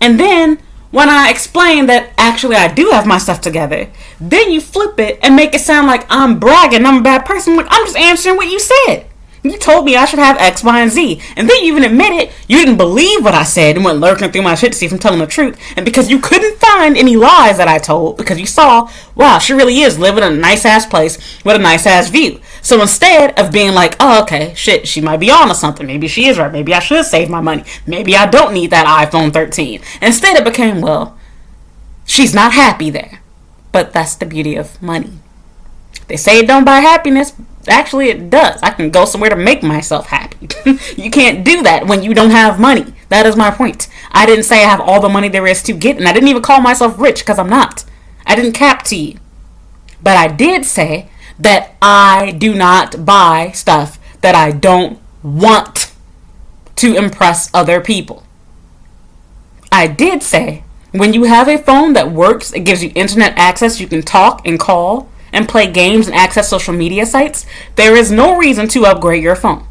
And then, when I explain that actually I do have my stuff together, then you flip it and make it sound like I'm bragging, I'm a bad person. Like, I'm just answering what you said. You told me I should have X, Y, and Z. And then you even admitted you didn't believe what I said and went lurking through my shit to see if I'm telling the truth. And because you couldn't find any lies that I told, because you saw, wow, she really is living in a nice-ass place with a nice-ass view. So instead of being like, oh, okay, shit, she might be on to something. Maybe she is right. Maybe I should save my money. Maybe I don't need that iPhone 13. Instead it became, well, she's not happy there. But that's the beauty of money. They say it don't buy happiness. Actually, it does. I can go somewhere to make myself happy. You can't do that when you don't have money. That is my point. I didn't say I have all the money there is to get, and I didn't even call myself rich because I'm not. I didn't cap to you. But I did say that I do not buy stuff that I don't want to impress other people. I did say when you have a phone that works, it gives you internet access, you can talk and call and play games and access social media sites, there is no reason to upgrade your phone.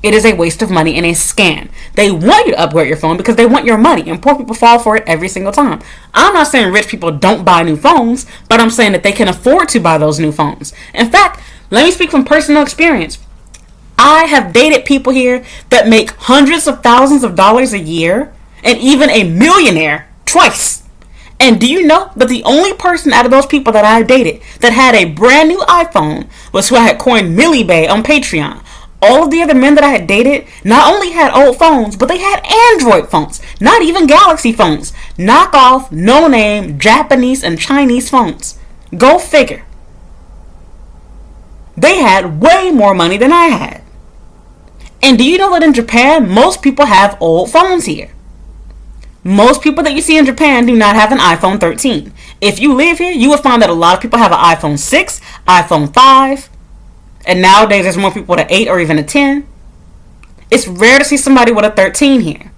It is a waste of money and a scam. They want you to upgrade your phone because they want your money, and poor people fall for it every single time. I'm not saying rich people don't buy new phones, but I'm saying that they can afford to buy those new phones. In fact, let me speak from personal experience. I have dated people here that make hundreds of thousands of dollars a year, and even a millionaire twice. And do you know that the only person out of those people that I dated that had a brand new iPhone was who I had coined Millie Bay on Patreon. All of the other men that I had dated not only had old phones, but they had Android phones. Not even Galaxy phones. Knockoff, no-name, Japanese, and Chinese phones. Go figure. They had way more money than I had. And do you know that in Japan, most people have old phones here? Most people that you see in Japan do not have an iPhone 13. If you live here, you will find that a lot of people have an iPhone 6, iPhone 5, and nowadays there's more people with an 8 or even a 10. It's rare to see somebody with a 13 here.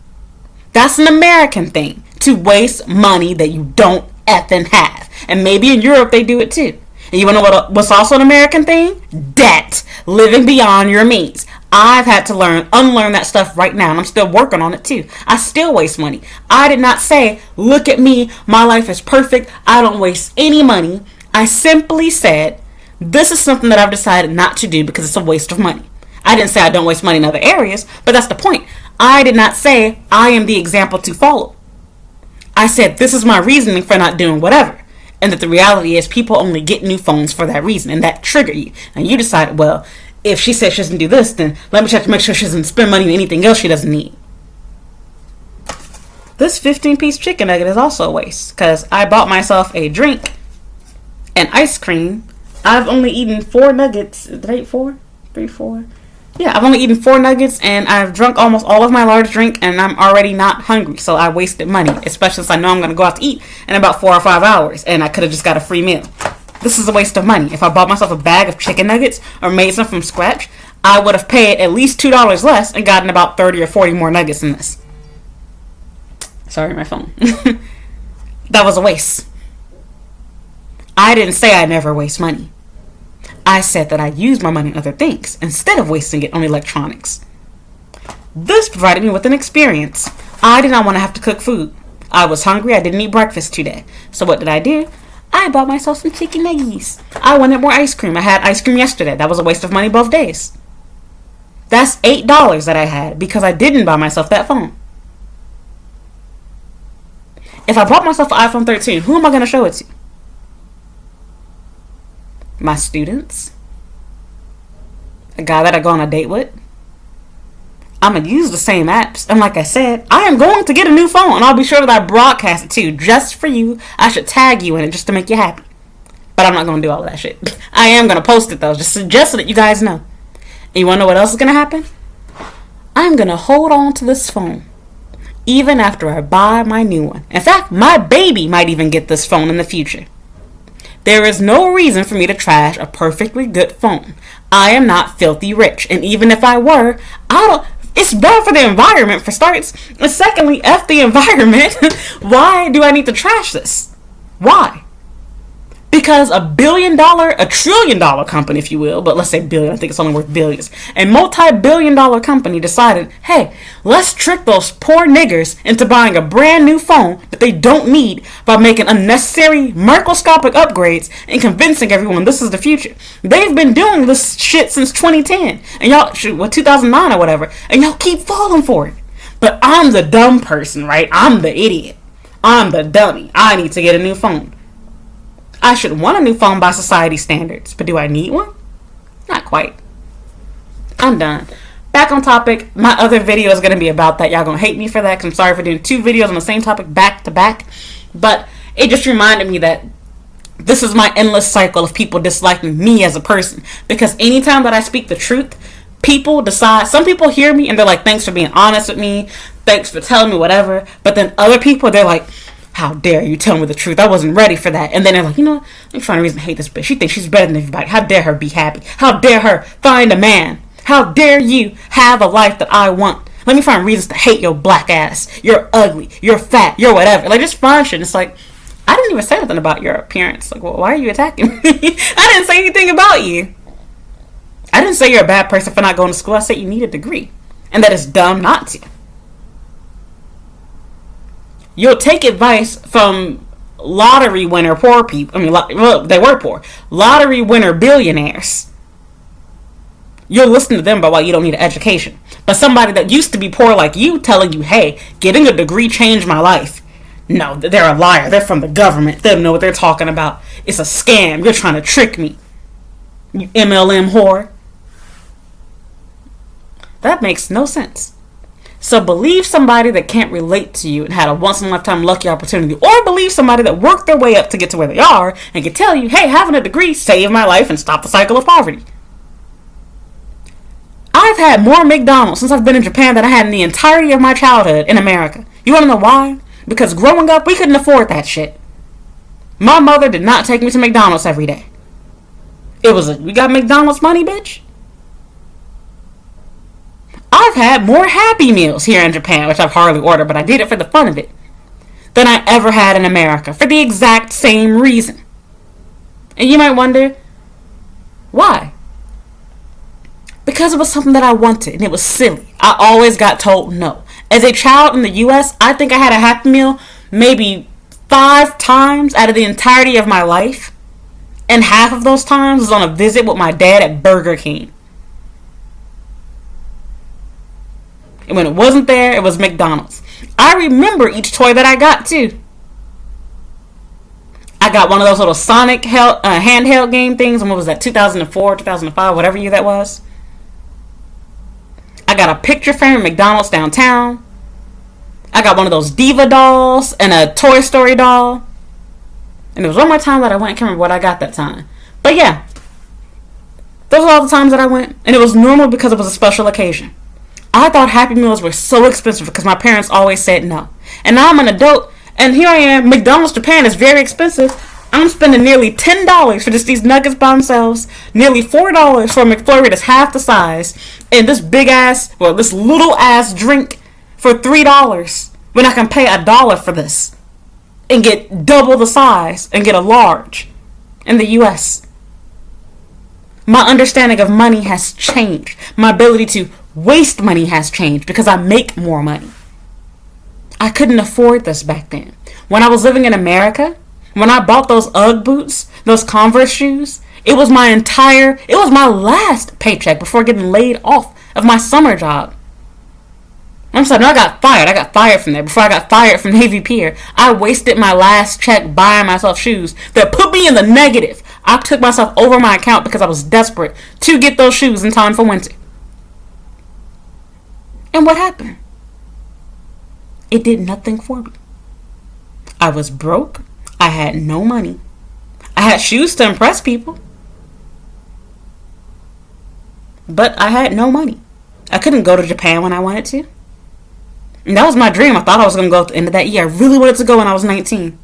That's an American thing, to waste money that you don't effing have. And maybe in Europe they do it too. And you want to know what's also an American thing? Debt. Living beyond your means. I've had to unlearn that stuff right now, and I'm still working on it too. I still waste money. I did not say, look at me, my life is perfect, I don't waste any money. I simply said, this is something that I've decided not to do because it's a waste of money. I didn't say I don't waste money in other areas, but that's the point. I did not say I am the example to follow. I said this is my reasoning for not doing whatever. And that the reality is people only get new phones for that reason, and that trigger you. And you decided, well, if she says she doesn't do this, then let me check to make sure she doesn't spend money on anything else she doesn't need. This 15-piece chicken nugget is also a waste, because I bought myself a drink and ice cream. I've only eaten 4 nuggets. Did I eat 4? 3, 4? Yeah, I've only eaten 4 nuggets, and I've drunk almost all of my large drink, and I'm already not hungry, so I wasted money, especially since I know I'm going to go out to eat in about 4 or 5 hours, and I could have just got a free meal. this is a waste of money. If I bought myself a bag of chicken nuggets or made some from scratch, I would have paid at least $2 less and gotten about 30 or 40 more nuggets than this. Sorry, my phone. That was a waste. I didn't say I never waste money. I said that I use my money on other things instead of wasting it on electronics. This provided me with an experience. I did not want to have to cook food. I was hungry. I didn't eat breakfast today. So what did I do? I bought myself some chicken nuggets. I wanted more ice cream. I had ice cream yesterday. That was a waste of money both days. That's $8 that I had because I didn't buy myself that phone. If I bought myself an iPhone 13, who am I going to show it to? My students? A guy that I go on a date with? I'm going to use the same apps. And like I said, I am going to get a new phone. And I'll be sure that I broadcast it too. Just for you. I should tag you in it just to make you happy. But I'm not going to do all of that shit. I am going to post it though. Just so that you guys know. And you want to know what else is going to happen? I'm going to hold on to this phone. Even after I buy my new one. In fact, my baby might even get this phone in the future. There is no reason for me to trash a perfectly good phone. I am not filthy rich. And even if I were, it's bad for the environment for starts. And secondly, F the environment. Why do I need to trash this? Why? Because a trillion-dollar company, if you will, but let's say billion, I think it's only worth billions. A multi-billion-dollar company decided, hey, let's trick those poor niggers into buying a brand new phone that they don't need by making unnecessary microscopic upgrades and convincing everyone this is the future. They've been doing this shit since 2010, and y'all, 2009 or whatever, and y'all keep falling for it. But I'm the dumb person, right? I'm the idiot. I'm the dummy. I need to get a new phone. I should want a new phone by society standards, but do I need one? Not quite. I'm done. Back on topic. My other video is going to be about that. Y'all going to hate me for that because I'm sorry for doing 2 videos on the same topic back to back. But it just reminded me that this is my endless cycle of people disliking me as a person. Because anytime that I speak the truth, people decide, some people hear me and they're like, thanks for being honest with me. Thanks for telling me whatever. But then other people, they're like, how dare you tell me the truth? I wasn't ready for that. And then they're like, you know, let me find a reason to hate this bitch. She thinks she's better than everybody. How dare her be happy? How dare her find a man? How dare you have a life that I want? Let me find reasons to hate your black ass. You're ugly. You're fat. You're whatever. Like, just find shit. It's like, I didn't even say anything about your appearance. Like, well, why are you attacking me? I didn't say anything about you. I didn't say you're a bad person for not going to school. I said you need a degree. And that it's dumb not to. You'll take advice from lottery winner poor people. I mean, well, they were poor. Lottery winner billionaires. You'll listen to them about why you don't need an education. But somebody that used to be poor like you telling you, hey, getting a degree changed my life. No, they're a liar. They're from the government. They don't know what they're talking about. It's a scam. You're trying to trick me. You MLM whore. That makes no sense. So believe somebody that can't relate to you and had a once-in-a-lifetime lucky opportunity, or believe somebody that worked their way up to get to where they are and can tell you, hey, having a degree saved my life and stopped the cycle of poverty. I've had more McDonald's since I've been in Japan than I had in the entirety of my childhood in America. You want to know why? Because growing up, we couldn't afford that shit. My mother did not take me to McDonald's every day. It was we got McDonald's money, bitch? I've had more Happy Meals here in Japan, which I've hardly ordered, but I did it for the fun of it, than I ever had in America, for the exact same reason. And you might wonder, why? Because it was something that I wanted, and it was silly. I always got told no. As a child in the U.S., I think I had a Happy Meal maybe 5 times out of the entirety of my life, and half of those times was on a visit with my dad at Burger King. And when it wasn't there, it was McDonald's. I remember each toy that I got, too. I got one of those little Sonic handheld game things. And what was that, 2004, 2005, whatever year that was? I got a picture frame at McDonald's downtown. I got one of those Diva dolls and a Toy Story doll. And there was one more time that I went. I can't remember what I got that time. But yeah. Those are all the times that I went. And it was normal because it was a special occasion. I thought Happy Meals were so expensive because my parents always said no. And now I'm an adult, and here I am. McDonald's Japan is very expensive. I'm spending nearly $10 for just these nuggets by themselves, nearly $4 for a McFlurry that's half the size, and this this little ass drink for $3 when I can pay $1 for this and get double the size and get a large in the US. My understanding of money has changed. My ability to waste money has changed because I make more money. I couldn't afford this back then. When I was living in America, when I bought those UGG boots, those Converse shoes, it was my last paycheck before getting laid off of my summer job. I'm sorry, no, I got fired. I got fired from there. Before I got fired from Navy Pier, I wasted my last check buying myself shoes that put me in the negative. I took myself over my account because I was desperate to get those shoes in time for winter. And what happened? It did nothing for me. I was broke. I had no money. I had shoes to impress people. But I had no money. I couldn't go to Japan when I wanted to. And that was my dream. I thought I was going to go at the end of that year. I really wanted to go when I was 19.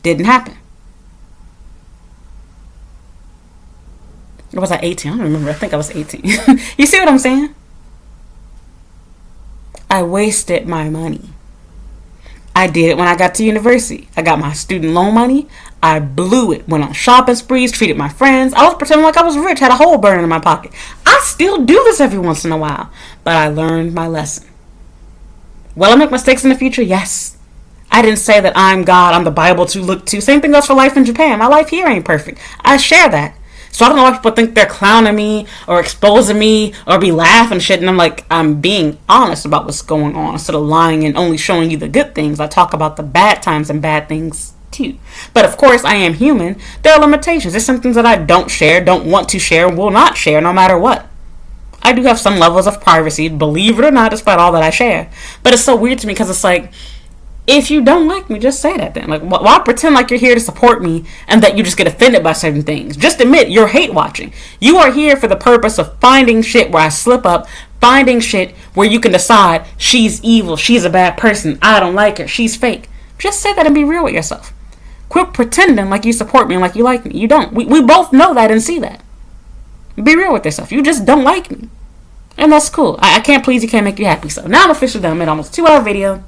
Didn't happen. Or was I 18? I don't remember. I think I was 18. You see what I'm saying? I wasted my money. I did it when I got to university. I got my student loan money. I blew it. Went on shopping sprees, treated my friends. I was pretending like I was rich, had a hole burning in my pocket. I still do this every once in a while. But I learned my lesson. Will I make mistakes in the future? Yes. I didn't say that I'm God, I'm the Bible to look to. Same thing goes for life in Japan. My life here ain't perfect. I share that. So I don't know why people think they're clowning me or exposing me or be laughing shit. And I'm like, I'm being honest about what's going on instead of lying and only showing you the good things. I talk about the bad times and bad things too. But of course, I am human. There are limitations. There's some things that I don't share, don't want to share, will not share no matter what. I do have some levels of privacy, believe it or not, despite all that I share. But it's so weird to me because it's like, if you don't like me, just say that then. Like, why pretend like you're here to support me and that you just get offended by certain things? Just admit you're hate watching. You are here for the purpose of finding shit where I slip up, finding shit where you can decide she's evil, she's a bad person, I don't like her, she's fake. Just say that and be real with yourself. Quit pretending like you support me and like you like me. You don't. We both know that and see that. Be real with yourself. You just don't like me. And that's cool. I can't please you, can't make you happy. So now I'm officially done. I made almost a 2-hour video.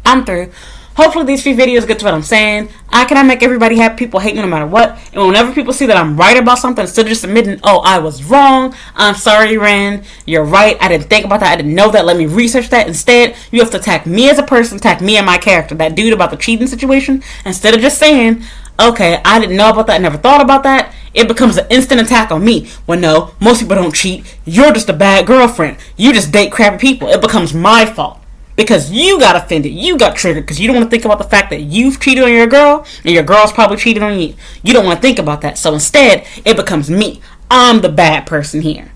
I'm through. Hopefully these few videos get to what I'm saying. I cannot make everybody happy. People hate me no matter what. And whenever people see that I'm right about something, instead of just admitting, oh, I was wrong, I'm sorry, Ren, you're right, I didn't think about that, I didn't know that, let me research that. Instead, you have to attack me as a person, attack me and my character, that dude about the cheating situation. Instead of just saying, okay, I didn't know about that, I never thought about that, it becomes an instant attack on me. Well, no, most people don't cheat. You're just a bad girlfriend. You just date crappy people. It becomes my fault. Because you got offended, you got triggered, because you don't want to think about the fact that you've cheated on your girl, and your girl's probably cheated on you. You don't want to think about that. So instead, it becomes me. I'm the bad person here.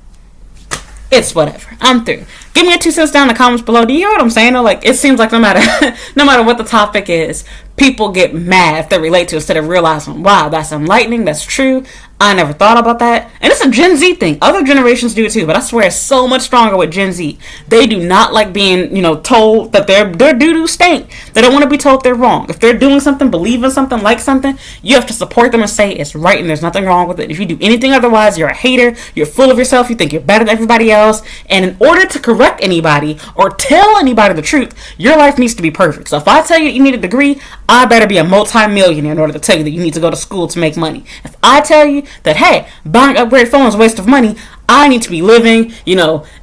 It's whatever. I'm through. Give me a 2 cents down in the comments below. Do you hear what I'm saying? Though? Like, it seems like no matter what the topic is, people get mad if they relate to it instead of realizing, wow, that's enlightening, that's true. I never thought about that. And it's a Gen Z thing. Other generations do it too, but I swear it's so much stronger with Gen Z. They do not like being, told that their doo-doo stink. They don't want to be told they're wrong. If they're doing something, believe in something, like something, you have to support them and say it's right and there's nothing wrong with it. If you do anything otherwise, you're a hater, you're full of yourself, you think you're better than everybody else, and in order to correct anybody or tell anybody the truth, your life needs to be perfect. So if I tell you that you need a degree, I better be a multi-millionaire in order to tell you that you need to go to school to make money. If I tell you that, hey, buying an upgrade phone is a waste of money, I need to be living,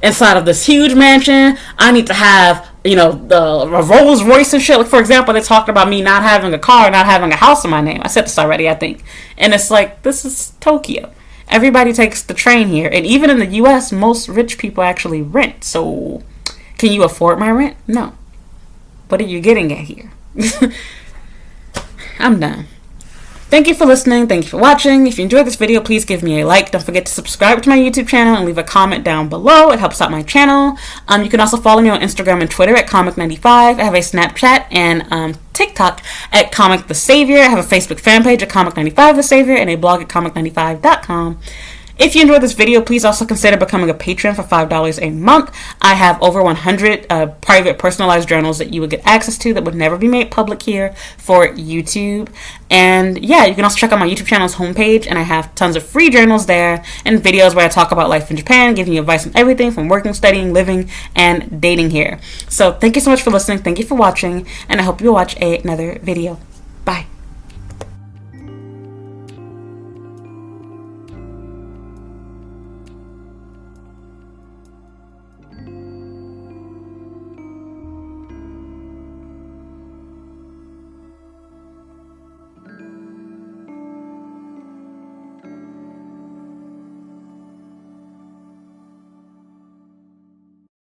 inside of this huge mansion. I need to have, the Rolls Royce and shit. Like, for example, they talked about me not having a car, not having a house in my name. I said this already, I think. And it's like, this is Tokyo. Everybody takes the train here. And even in the U.S., most rich people actually rent. So, can you afford my rent? No. What are you getting at here? I'm done. Thank you for listening. Thank you for watching. If you enjoyed this video, please give me a like. Don't forget to subscribe to my YouTube channel and leave a comment down below. It helps out my channel. You can also follow me on Instagram and Twitter at Comic95. I have a Snapchat and TikTok at Comic the Savior. I have a Facebook fan page at Comic95 the Savior and a blog at Comic95.com. If you enjoyed this video, please also consider becoming a patron for $5 a month. I have over 100 private personalized journals that you would get access to that would never be made public here for YouTube. And yeah, you can also check out my YouTube channel's homepage, and I have tons of free journals there and videos where I talk about life in Japan, giving you advice on everything from working, studying, living, and dating here. So thank you so much for listening. Thank you for watching, and I hope you'll watch another video.